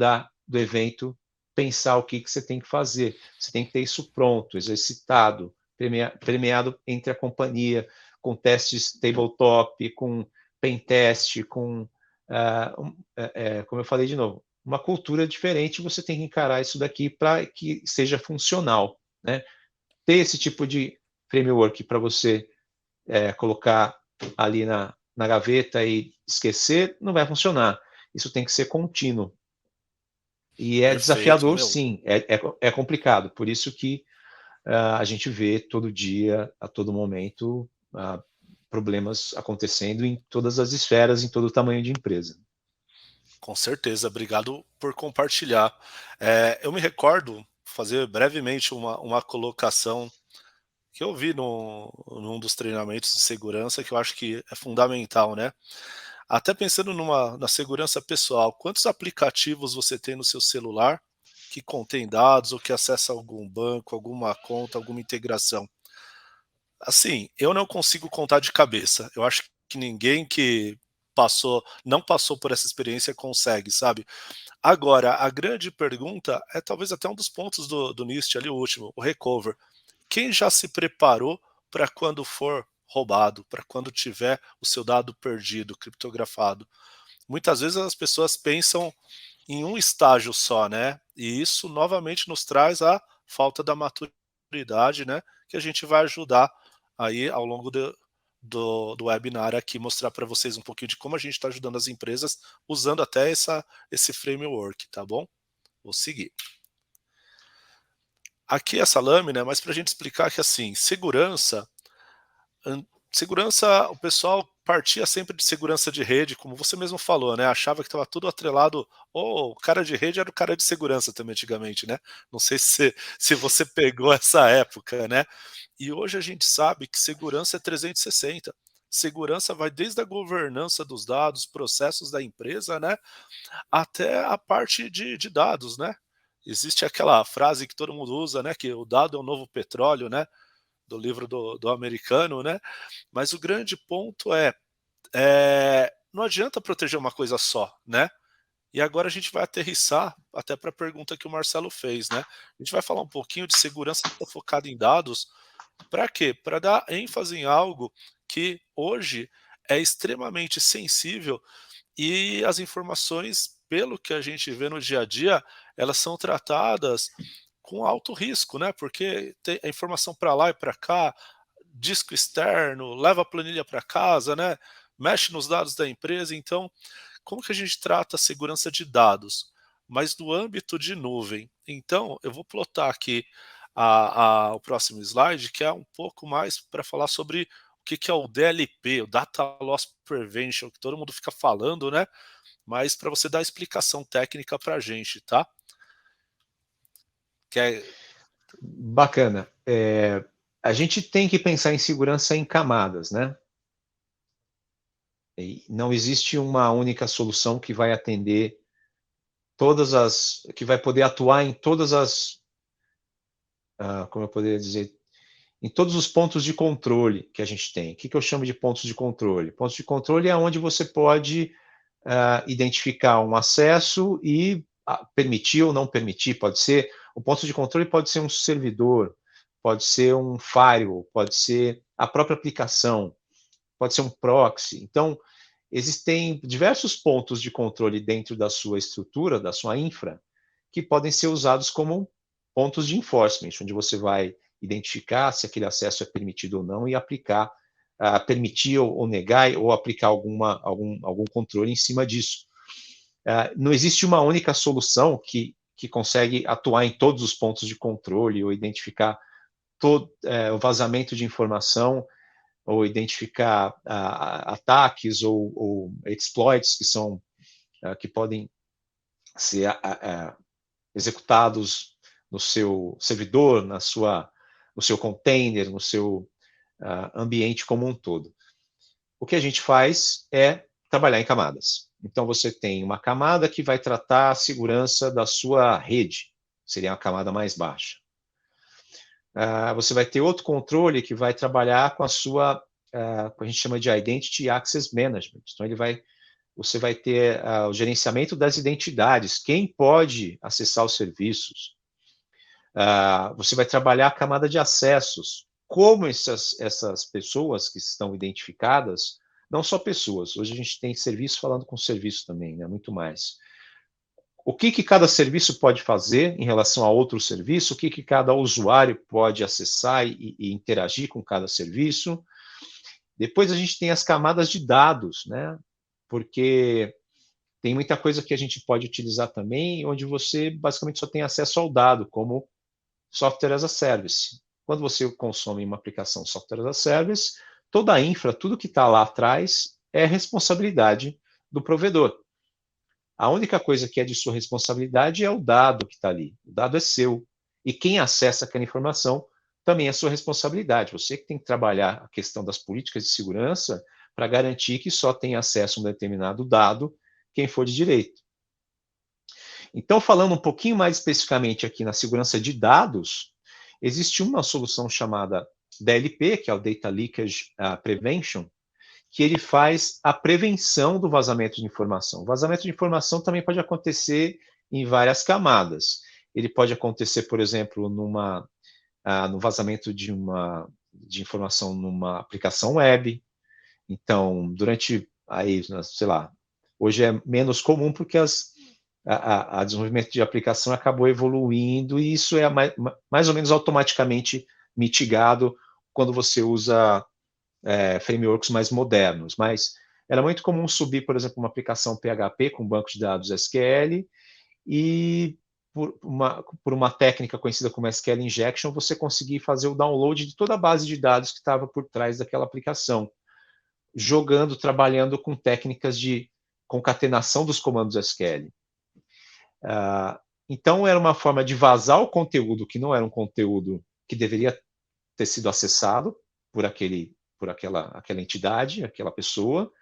do evento, pensar o que você tem que fazer. Você tem que ter isso pronto, exercitado, premiado entre a companhia, com testes tabletop, com pen test, com, como eu falei de novo, uma cultura diferente, você tem que encarar isso daqui para que seja funcional, né? Ter esse tipo de framework para você colocar ali na gaveta e esquecer, não vai funcionar. Isso tem que ser contínuo. E é Perfeito, desafiador, meu. sim, é complicado. Por isso que a gente vê todo dia, a todo momento, problemas acontecendo em todas as esferas, em todo o tamanho de empresa. Com certeza, obrigado por compartilhar. Eu me recordo, fazer brevemente uma colocação que eu vi num dos treinamentos de segurança, que eu acho que é fundamental, né? Até pensando na segurança pessoal, quantos aplicativos você tem no seu celular que contém dados ou que acessa algum banco, alguma conta, alguma integração? Assim, eu não consigo contar de cabeça. Eu acho que ninguém que não passou por essa experiência consegue, sabe? Agora, a grande pergunta é talvez até um dos pontos do NIST ali, o último, o recover. Quem já se preparou para quando for roubado, para quando tiver o seu dado perdido, criptografado. Muitas vezes as pessoas pensam em um estágio só, né? E isso novamente nos traz a falta da maturidade, né? Que a gente vai ajudar aí ao longo do webinar aqui, mostrar para vocês um pouquinho de como a gente está ajudando as empresas usando até esse framework, tá bom? Vou seguir. Aqui essa lâmina é mais para a gente explicar que, assim, segurança, o pessoal partia sempre de segurança de rede, como você mesmo falou, né? Achava que estava tudo atrelado, ou o cara de rede era o cara de segurança também antigamente, né? Não sei se você pegou essa época, né? E hoje a gente sabe que segurança é 360. Segurança vai desde a governança dos dados, processos da empresa, né? Até a parte de dados, né? Existe aquela frase que todo mundo usa, né? Que o dado é o novo petróleo, né? Do livro do americano, né? Mas o grande ponto não adianta proteger uma coisa só, né? E agora a gente vai aterrissar até para a pergunta que o Marcelo fez, né? A gente vai falar um pouquinho de segurança focada em dados. Para quê? Para dar ênfase em algo que hoje é extremamente sensível e as informações, pelo que a gente vê no dia a dia, elas são tratadas com alto risco, né? Porque tem a informação para lá e para cá, disco externo, leva a planilha para casa, né? Mexe nos dados da empresa. Então, como que a gente trata a segurança de dados? Mas no âmbito de nuvem. Então, eu vou plotar aqui o próximo slide, que é um pouco mais para falar sobre o que é o DLP, o Data Loss Prevention, que todo mundo fica falando, né? Mas para você dar a explicação técnica para a gente, tá? Bacana. A gente tem que pensar em segurança em camadas, né? E não existe uma única solução que vai atender que vai poder atuar em todas as, como eu poderia dizer, em todos os pontos de controle que a gente tem. O que eu chamo de pontos de controle? Pontos de controle é onde você pode identificar um acesso e permitir ou não permitir. Pode ser, o ponto de controle pode ser um servidor, pode ser um firewall, pode ser a própria aplicação, pode ser um proxy. Então, existem diversos pontos de controle dentro da sua estrutura, da sua infra, que podem ser usados como pontos de enforcement, onde você vai identificar se aquele acesso é permitido ou não e aplicar, permitir ou negar, ou aplicar algum controle em cima disso. Não existe uma única solução que consegue atuar em todos os pontos de controle ou identificar o vazamento de informação ou identificar ataques ou exploits que podem ser executados no seu servidor, no seu container, no seu ambiente como um todo. O que a gente faz é trabalhar em camadas. Então, você tem uma camada que vai tratar a segurança da sua rede, seria a camada mais baixa. Você vai ter outro controle que vai trabalhar com a sua, a gente chama de Identity Access Management. Então, você vai ter o gerenciamento das identidades, quem pode acessar os serviços. Você vai trabalhar a camada de acessos, como essas pessoas que estão identificadas, não só pessoas, hoje a gente tem serviço falando com serviço também, né, muito mais. O que cada serviço pode fazer em relação a outro serviço, o que cada usuário pode acessar e interagir com cada serviço. Depois a gente tem as camadas de dados, né? Porque tem muita coisa que a gente pode utilizar também, onde você basicamente só tem acesso ao dado, como software as a service. Quando você consome uma aplicação software as a service, toda a infra, tudo que está lá atrás, é responsabilidade do provedor. A única coisa que é de sua responsabilidade é o dado que está ali. O dado é seu. E quem acessa aquela informação também é sua responsabilidade. Você que tem que trabalhar a questão das políticas de segurança para garantir que só tem acesso a um determinado dado quem for de direito. Então, falando um pouquinho mais especificamente aqui na segurança de dados, existe uma solução chamada DLP, que é o Data Leakage Prevention, que ele faz a prevenção do vazamento de informação. O vazamento de informação também pode acontecer em várias camadas. Ele pode acontecer, por exemplo, no vazamento de informação numa aplicação web. Então, durante aí, sei lá, hoje é menos comum porque a desenvolvimento de aplicação acabou evoluindo e isso é mais ou menos automaticamente mitigado quando você usa frameworks mais modernos. Mas era muito comum subir, por exemplo, uma aplicação PHP com banco de dados SQL e por uma técnica conhecida como SQL Injection, você conseguir fazer o download de toda a base de dados que estava por trás daquela aplicação, trabalhando com técnicas de concatenação dos comandos SQL. Então, era uma forma de vazar o conteúdo que não era um conteúdo que deveria ter sido acessado por aquela entidade, aquela pessoa,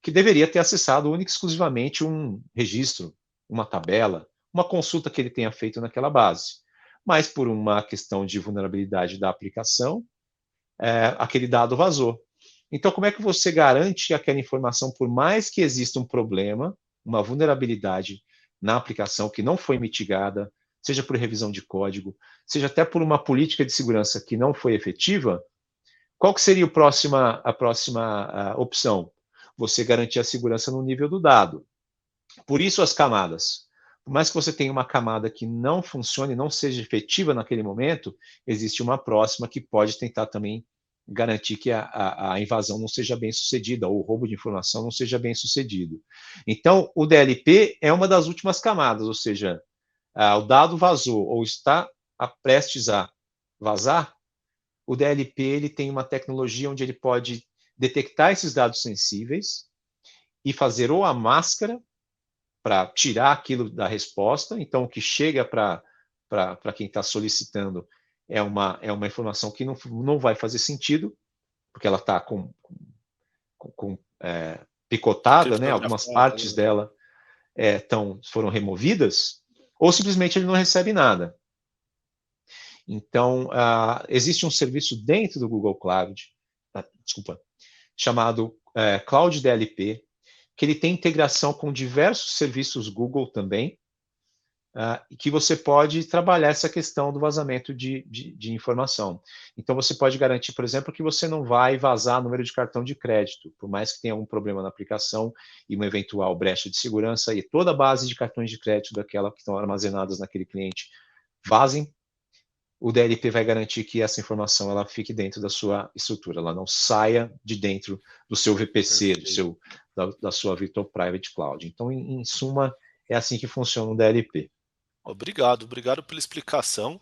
que deveria ter acessado única e exclusivamente um registro, uma tabela, uma consulta que ele tenha feito naquela base. Mas, por uma questão de vulnerabilidade da aplicação, aquele dado vazou. Então, como é que você garante aquela informação, por mais que exista um problema, uma vulnerabilidade na aplicação que não foi mitigada, seja por revisão de código, seja até por uma política de segurança que não foi efetiva, qual que seria a próxima opção? Você garantir a segurança no nível do dado. Por isso as camadas. Por mais que você tenha uma camada que não funcione, não seja efetiva naquele momento, existe uma próxima que pode tentar também garantir que a invasão não seja bem sucedida, ou o roubo de informação não seja bem sucedido. Então, o DLP é uma das últimas camadas, ou seja, o dado vazou ou está prestes a vazar, o DLP ele tem uma tecnologia onde ele pode detectar esses dados sensíveis e fazer ou a máscara para tirar aquilo da resposta. Então, o que chega para quem está solicitando é uma informação que não vai fazer sentido, porque ela está picotada, né? Algumas partes dela foram removidas, ou simplesmente ele não recebe nada. Então, existe um serviço dentro do Google Cloud, chamado Cloud DLP, que ele tem integração com diversos serviços Google também, que você pode trabalhar essa questão do vazamento de informação. Então, você pode garantir, por exemplo, que você não vai vazar número de cartão de crédito, por mais que tenha um problema na aplicação e uma eventual brecha de segurança, e toda a base de cartões de crédito daquela que estão armazenadas naquele cliente vazem. O DLP vai garantir que essa informação ela fique dentro da sua estrutura, ela não saia de dentro do seu VPC, da sua Virtual Private Cloud. Então, em suma, é assim que funciona o DLP. Obrigado pela explicação.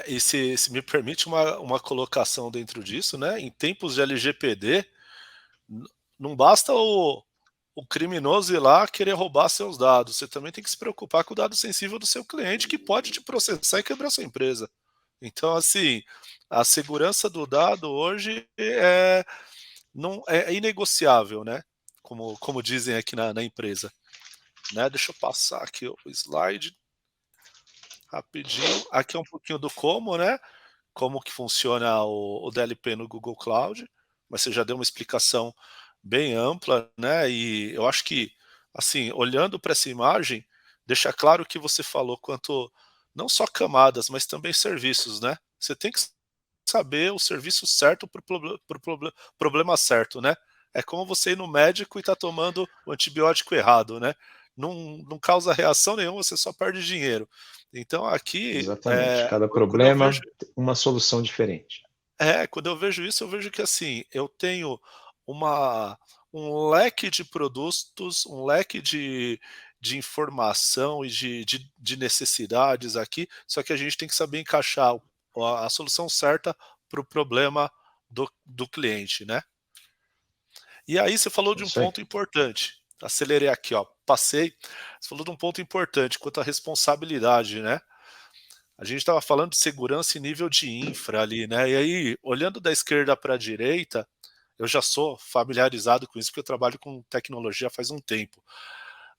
E se me permite uma colocação dentro disso, né? Em tempos de LGPD, não basta o criminoso ir lá querer roubar seus dados, você também tem que se preocupar com o dado sensível do seu cliente, que pode te processar e quebrar sua empresa. Então, assim, a segurança do dado hoje não é inegociável, né? Como dizem aqui na empresa. Né? Deixa eu passar aqui o slide rapidinho. Aqui é um pouquinho do como, né? Como que funciona o DLP no Google Cloud, mas você já deu uma explicação bem ampla, né? E eu acho que, assim, olhando para essa imagem, deixa claro o que você falou quanto não só camadas, mas também serviços, né? Você tem que saber o serviço certo para o problema certo, né? É como você ir no médico e tá tomando o antibiótico errado, né? Não causa reação nenhuma, você só perde dinheiro. Então aqui, exatamente, cada quando eu problema, vejo uma solução diferente. quando eu vejo isso, eu vejo que assim, eu tenho um leque de produtos, um leque de informação e de necessidades aqui, só que a gente tem que saber encaixar a solução certa para o problema do cliente, né? E aí você falou É de um isso aí. ponto importante. Acelerei aqui, ó, passei. Você falou de um ponto importante quanto à responsabilidade, né? A gente estava falando de segurança e nível de infra ali, né? E aí, olhando da esquerda para a direita, eu já sou familiarizado com isso, porque eu trabalho com tecnologia faz um tempo.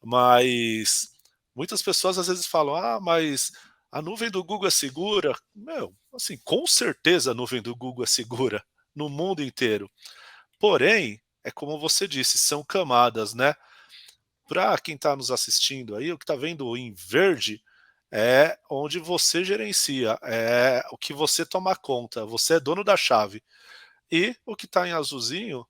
Mas muitas pessoas às vezes falam: ah, mas a nuvem do Google é segura? Meu, assim, com certeza a nuvem do Google é segura no mundo inteiro. Porém, é como você disse, são camadas, né? Para quem está nos assistindo aí, o que está vendo em verde é onde você gerencia, é o que você toma conta, você é dono da chave. E o que está em azulzinho,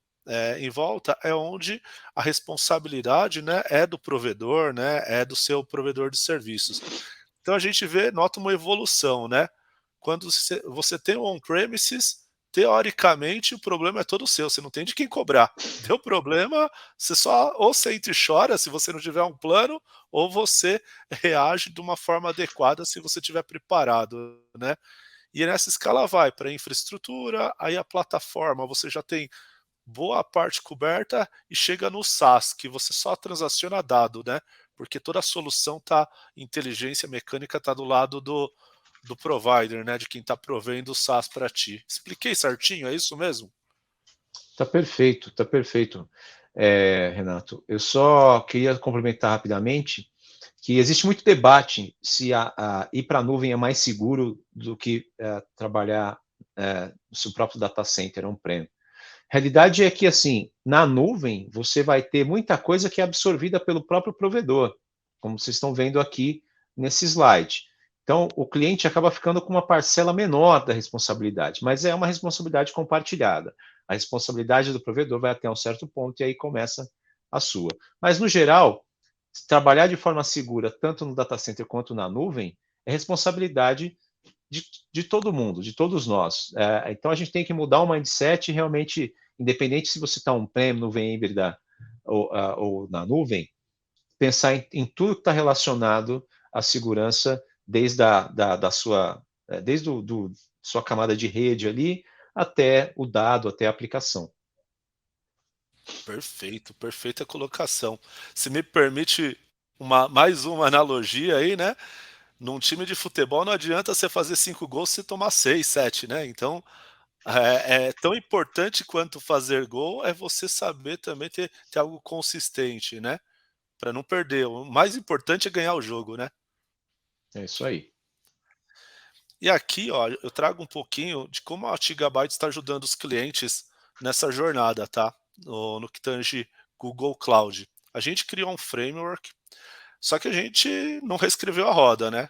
em volta, é onde a responsabilidade, né, é do provedor, né, é do seu provedor de serviços. Então a gente nota uma evolução, né. Quando você tem o on-premises, teoricamente o problema é todo seu, você não tem de quem cobrar. Deu problema, você só ou senta e chora se você não tiver um plano, ou você reage de uma forma adequada se você estiver preparado, né. E nessa escala vai para a infraestrutura, aí a plataforma você já tem boa parte coberta e chega no SaaS, que você só transaciona dado, né, porque toda a solução tá inteligência mecânica tá do lado do provider, né, de quem está provendo o SaaS para ti. Expliquei certinho, é isso mesmo? Tá perfeito, Renato. Eu só queria complementar rapidamente que existe muito debate se ir para a nuvem é mais seguro do que trabalhar no seu próprio data center on-prem. A realidade é que, assim, na nuvem, você vai ter muita coisa que é absorvida pelo próprio provedor, como vocês estão vendo aqui nesse slide. Então, o cliente acaba ficando com uma parcela menor da responsabilidade, mas é uma responsabilidade compartilhada. A responsabilidade do provedor vai até um certo ponto e aí começa a sua. Mas, no geral, trabalhar de forma segura, tanto no data center quanto na nuvem, é responsabilidade de todo mundo, de todos nós. Então a gente tem que mudar o mindset realmente, independente se você está on-prem, nuvem híbrida ou na nuvem, pensar em tudo que está relacionado à segurança desde da sua, desde sua camada de rede ali até o dado, até a aplicação. Perfeito, perfeita colocação. Se me permite mais uma analogia aí, né, num time de futebol não adianta você fazer 5 gols se tomar 6, 7, né, então é tão importante quanto fazer gol, é você saber também ter algo consistente, né, para não perder. O mais importante é ganhar o jogo, né. É isso aí. E aqui, ó, eu trago um pouquinho de como a Gigabyte está ajudando os clientes nessa jornada, tá, no que tange Google Cloud. A gente criou um framework, só que a gente não reescreveu a roda, né.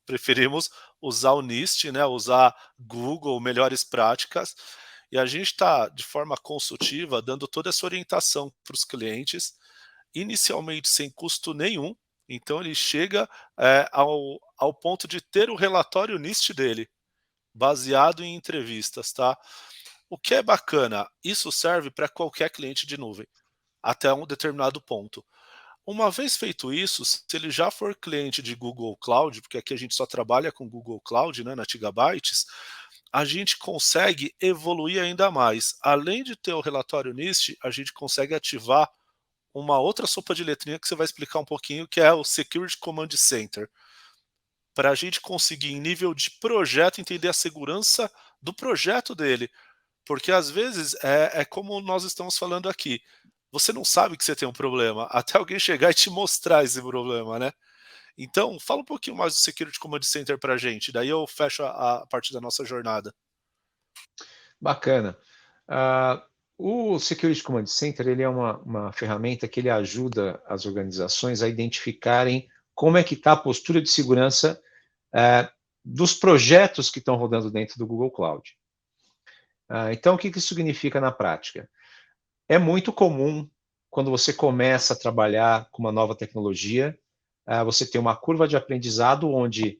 Preferimos usar o NIST, né, usar Google, melhores práticas, e a gente está, de forma consultiva, dando toda essa orientação para os clientes, inicialmente sem custo nenhum, então ele chega ao ponto de ter o relatório NIST dele, baseado em entrevistas, tá? O que é bacana, isso serve para qualquer cliente de nuvem, até um determinado ponto. Uma vez feito isso, se ele já for cliente de Google Cloud, porque aqui a gente só trabalha com Google Cloud, né, na Gigabytes, a gente consegue evoluir ainda mais. Além de ter o relatório NIST, a gente consegue ativar uma outra sopa de letrinha que você vai explicar um pouquinho, que é o Security Command Center, para a gente conseguir, em nível de projeto, entender a segurança do projeto dele. Porque às vezes é como nós estamos falando aqui. Você não sabe que você tem um problema, até alguém chegar e te mostrar esse problema, né? Então, fala um pouquinho mais do Security Command Center para a gente, daí eu fecho a parte da nossa jornada. Bacana. Ah, o Security Command Center ele é uma ferramenta que ele ajuda as organizações a identificarem como é que está a postura de segurança dos projetos que estão rodando dentro do Google Cloud. Então, o que isso significa na prática? É muito comum, quando você começa a trabalhar com uma nova tecnologia, você ter uma curva de aprendizado onde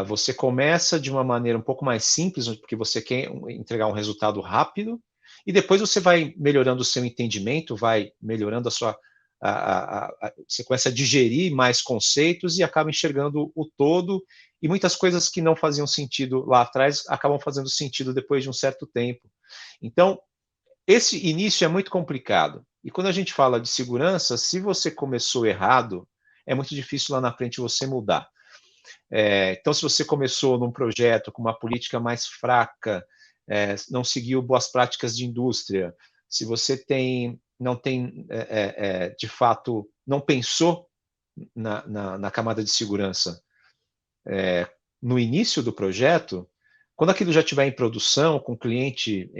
você começa de uma maneira um pouco mais simples, porque você quer entregar um resultado rápido, e depois você vai melhorando o seu entendimento, vai melhorando a sua. Você começa a digerir mais conceitos e acaba enxergando o todo, e muitas coisas que não faziam sentido lá atrás acabam fazendo sentido depois de um certo tempo. Então, esse início é muito complicado. E quando a gente fala de segurança, se você começou errado, é muito difícil lá na frente você mudar. Então, se você começou num projeto com uma política mais fraca, não seguiu boas práticas de indústria, se você não tem, de fato, não pensou na camada de segurança no início do projeto, quando aquilo já estiver em produção, com o cliente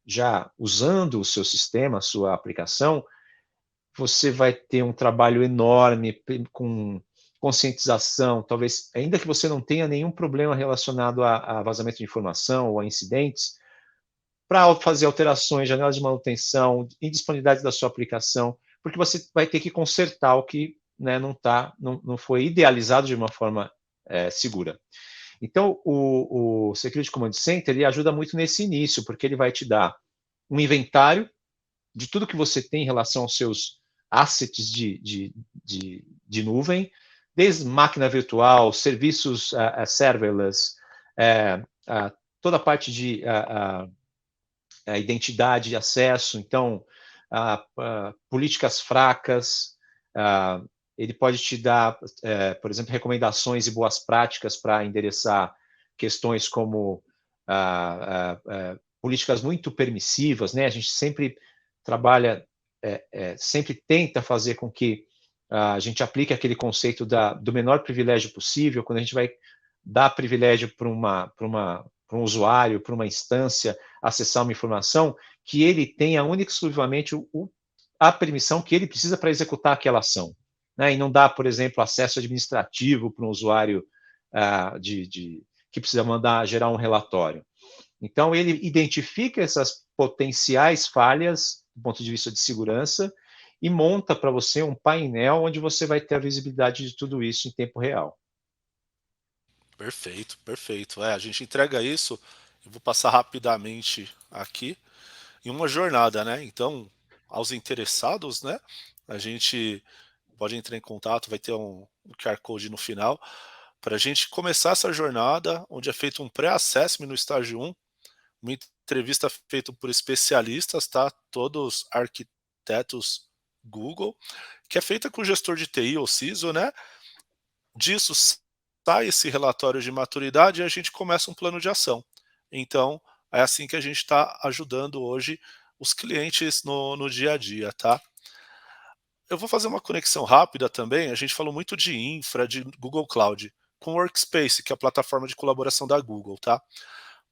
já usando o seu sistema, a sua aplicação, você vai ter um trabalho enorme com conscientização, talvez, ainda que você não tenha nenhum problema relacionado a vazamento de informação ou a incidentes, para fazer alterações, janelas de manutenção, indisponibilidade da sua aplicação, porque você vai ter que consertar o que, né, não foi idealizado de uma forma segura. Então, o Security Command Center ele ajuda muito nesse início, porque ele vai te dar um inventário de tudo que você tem em relação aos seus assets de nuvem, desde máquina virtual, serviços serverless, toda a parte de identidade de acesso, então, políticas fracas, ele pode te dar, por exemplo, recomendações e boas práticas para endereçar questões como políticas muito permissivas, né? A gente sempre trabalha, sempre tenta fazer com que a gente aplique aquele conceito do menor privilégio possível. Quando a gente vai dar privilégio para um usuário, para uma instância, acessar uma informação, que ele tenha única e exclusivamente a permissão que ele precisa para executar aquela ação. Né? E não dá, por exemplo, acesso administrativo para um usuário que precisa gerar um relatório. Então, ele identifica essas potenciais falhas do ponto de vista de segurança e monta para você um painel onde você vai ter a visibilidade de tudo isso em tempo real. Perfeito, perfeito. A gente entrega isso, eu vou passar rapidamente aqui, em uma jornada, né? Então, aos interessados, né? A gente pode entrar em contato, vai ter um QR Code no final, para a gente começar essa jornada, onde é feito um pré-assessment no estágio 1, uma entrevista feita por especialistas, tá? Todos arquitetos Google, que é feita com o gestor de TI ou CISO, né? Disso sai esse relatório de maturidade e a gente começa um plano de ação. Então, é assim que a gente está ajudando hoje os clientes no dia a dia, tá? Eu vou fazer uma conexão rápida também. A gente falou muito de infra, de Google Cloud, com Workspace, que é a plataforma de colaboração da Google, tá?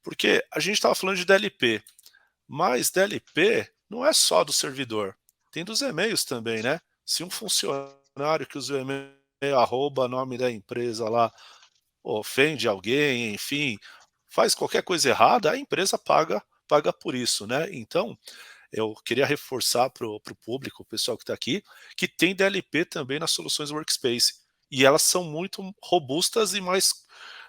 Porque a gente estava falando de DLP, mas DLP não é só do servidor, tem dos e-mails também, né? Se um funcionário que usa o e-mail arroba nome da empresa lá ofende alguém, enfim, faz qualquer coisa errada, a empresa paga por isso, né? Então, eu queria reforçar para o público, o pessoal que está aqui, que tem DLP também nas soluções Workspace. E elas são muito robustas e mais,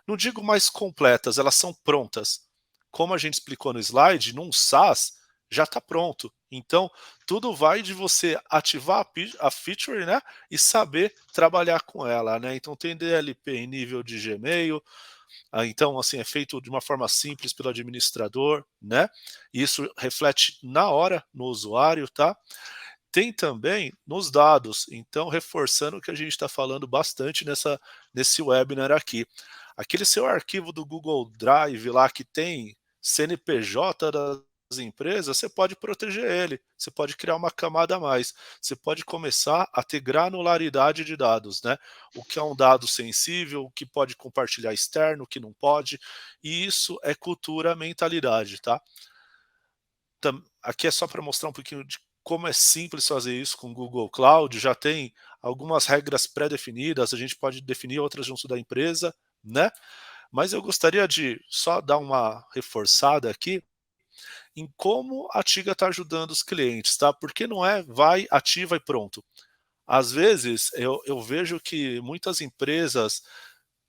não digo mais completas, elas são prontas. Como a gente explicou no slide, num SaaS já está pronto. Então, tudo vai de você ativar a feature, né, e saber trabalhar com ela, né? Então, tem DLP em nível de Gmail, então, assim, é feito de uma forma simples pelo administrador, né? E isso reflete na hora no usuário, tá? Tem também nos dados, então reforçando o que a gente está falando bastante nesse webinar aqui. Aquele seu arquivo do Google Drive lá que tem CNPJ das empresas, você pode proteger ele, você pode criar uma camada a mais, você pode começar a ter granularidade de dados, né? O que é um dado sensível, o que pode compartilhar externo, o que não pode, e isso é cultura, mentalidade, tá? Aqui é só para mostrar um pouquinho de como é simples fazer isso com o Google Cloud, já tem algumas regras pré-definidas, a gente pode definir outras junto da empresa, né? Mas eu gostaria de só dar uma reforçada aqui em como a Tiga está ajudando os clientes, tá? Porque não é vai, ativa e pronto. Às vezes eu vejo que muitas empresas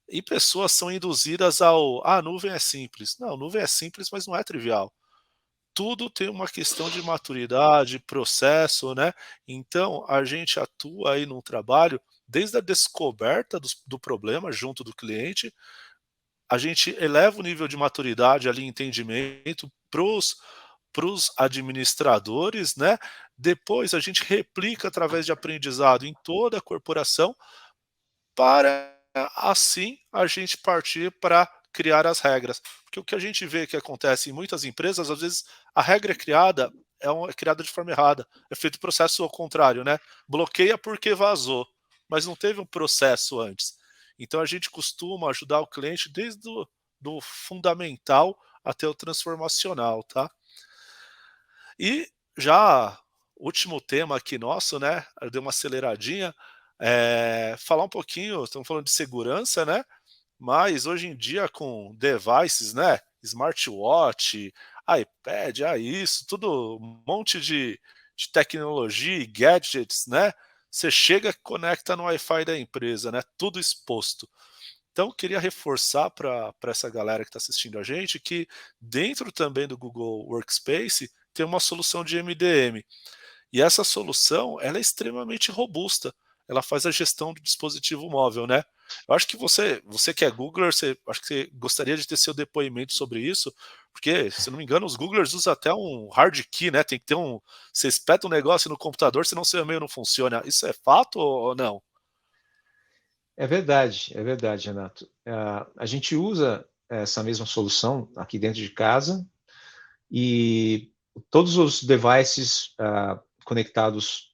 e pessoas são induzidas a nuvem é simples. Não, nuvem é simples, mas não é trivial. Tudo tem uma questão de maturidade, processo, né? Então, a gente atua aí num trabalho desde a descoberta do problema junto do cliente, a gente eleva o nível de maturidade ali, entendimento para os administradores, né? Depois a gente replica através de aprendizado em toda a corporação para assim a gente partir para criar as regras. Porque o que a gente vê que acontece em muitas empresas, às vezes a regra é criada, é criada de forma errada. É feito o processo ao contrário, né? Bloqueia porque vazou, mas não teve um processo antes. Então a gente costuma ajudar o cliente desde do fundamental até o transformacional, tá? E já último tema aqui nosso, né? Eu dei uma aceleradinha. Falar um pouquinho, estamos falando de segurança, né? Mas hoje em dia com devices, né? Smartwatch, iPad, isso, tudo um monte de tecnologia e gadgets, né? Você chega, conecta no Wi-Fi da empresa, né? Tudo exposto. Então, eu queria reforçar para essa galera que está assistindo a gente que dentro também do Google Workspace tem uma solução de MDM. E essa solução, ela é extremamente robusta. Ela faz a gestão do dispositivo móvel, né? Eu acho que você que é Googler, acho que você gostaria de ter seu depoimento sobre isso, porque, se não me engano, os Googlers usam até um hard key, né? Tem que ter um. Você espeta um negócio no computador, senão seu e-mail não funciona. Isso é fato ou não? É verdade, Renato. A gente usa essa mesma solução aqui dentro de casa e todos os devices conectados,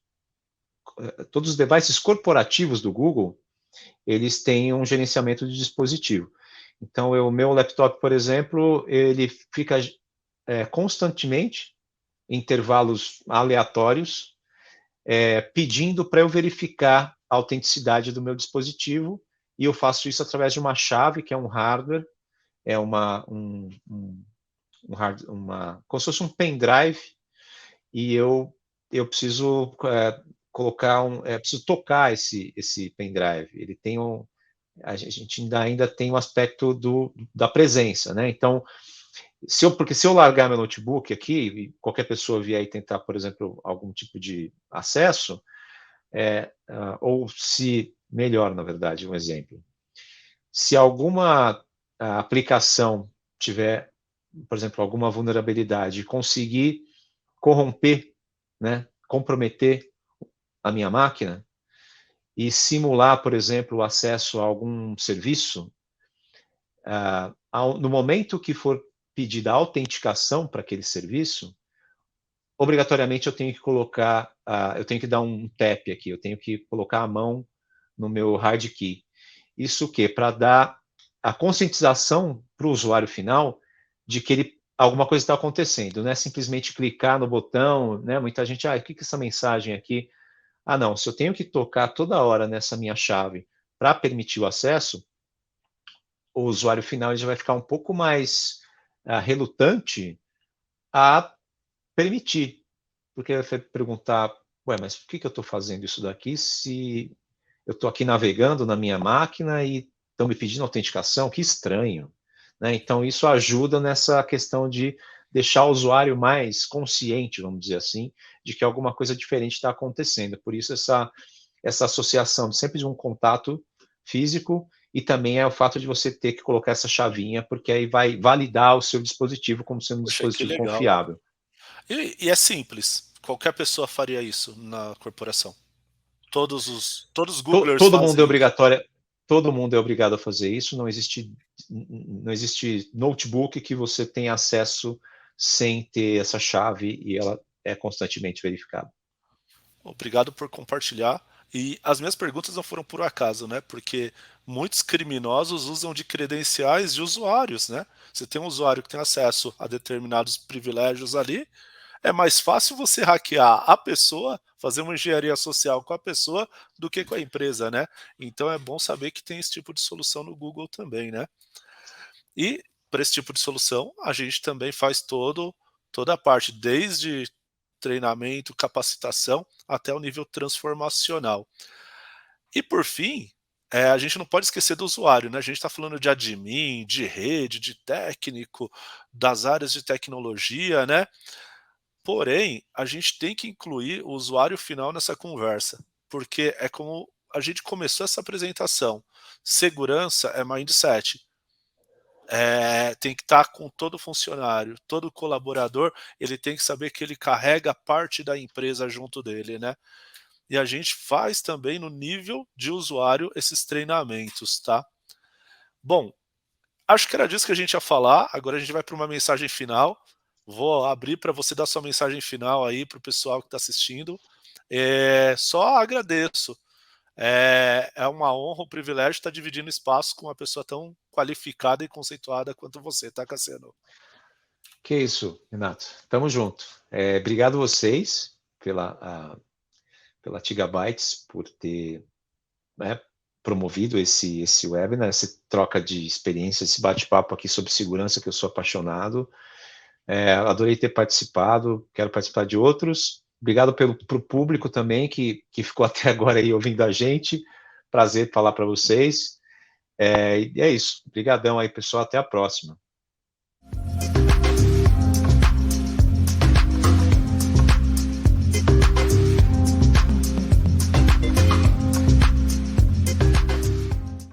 todos os devices corporativos do Google, eles têm um gerenciamento de dispositivo. Então, o meu laptop, por exemplo, ele fica constantemente, em intervalos aleatórios, pedindo para eu verificar a autenticidade do meu dispositivo, e eu faço isso através de uma chave, que é um hardware, é como se fosse um pendrive, e eu preciso preciso tocar esse pendrive. Ele tem a gente ainda tem o aspecto da presença, né? Então, porque se eu largar meu notebook aqui e qualquer pessoa vier e tentar, por exemplo, algum tipo de acesso, ou se, melhor, na verdade, um exemplo, se alguma aplicação tiver, por exemplo, alguma vulnerabilidade e conseguir corromper, né, comprometer a minha máquina e simular, por exemplo, o acesso a algum serviço, no momento que for pedida a autenticação para aquele serviço, obrigatoriamente eu tenho que dar um tap aqui, eu tenho que colocar a mão no meu hard key. Isso o quê? Para dar a conscientização para o usuário final de que alguma coisa está acontecendo, não é simplesmente clicar no botão, né? Muita gente, o que é essa mensagem aqui? Não, se eu tenho que tocar toda hora nessa minha chave para permitir o acesso, o usuário final já vai ficar um pouco mais relutante a permitir, porque ele vai perguntar, mas por que eu estou fazendo isso daqui se eu estou aqui navegando na minha máquina e estão me pedindo autenticação? Que estranho. Né? Então, isso ajuda nessa questão de deixar o usuário mais consciente, vamos dizer assim, de que alguma coisa diferente está acontecendo. Por isso, essa associação sempre de um contato físico e também é o fato de você ter que colocar essa chavinha, porque aí vai validar o seu dispositivo como sendo um Poxa, que dispositivo legal. confiável. E é simples. Qualquer pessoa faria isso na corporação. Todos os Googlers Todo mundo é fazem isso. obrigatório, todo mundo é obrigado a fazer isso. Não existe notebook que você tenha acesso sem ter essa chave e ela é constantemente verificada. Obrigado por compartilhar. E as minhas perguntas não foram por acaso, né? Porque muitos criminosos usam de credenciais de usuários, né? Você tem um usuário que tem acesso a determinados privilégios ali, é mais fácil você hackear a pessoa, fazer uma engenharia social com a pessoa, do que com a empresa, né? Então é bom saber que tem esse tipo de solução no Google também, né? E para esse tipo de solução, a gente também faz toda a parte, desde treinamento, capacitação, até o nível transformacional. E por fim, a gente não pode esquecer do usuário, né? A gente está falando de admin, de rede, de técnico, das áreas de tecnologia, né? Porém, a gente tem que incluir o usuário final nessa conversa, porque é como a gente começou essa apresentação. Segurança é mindset. Tem que estar com todo funcionário, todo colaborador, ele tem que saber que ele carrega parte da empresa junto dele, né? E a gente faz também no nível de usuário esses treinamentos, tá? Bom, acho que era disso que a gente ia falar. Agora a gente vai para uma mensagem final. Vou abrir para você dar sua mensagem final aí para o pessoal que está assistindo. Só agradeço. É uma honra, um privilégio estar dividindo espaço com uma pessoa tão qualificada e conceituada quanto você, tá, Cassiano? Que isso, Renato. Tamo junto. Obrigado vocês pela Tigabytes por ter né, promovido esse webinar, essa troca de experiência, esse bate-papo aqui sobre segurança, que eu sou apaixonado. Adorei ter participado, quero participar de outros. Obrigado pro público também, que ficou até agora aí ouvindo a gente. Prazer falar para vocês. E é isso. Obrigadão aí, pessoal. Até a próxima.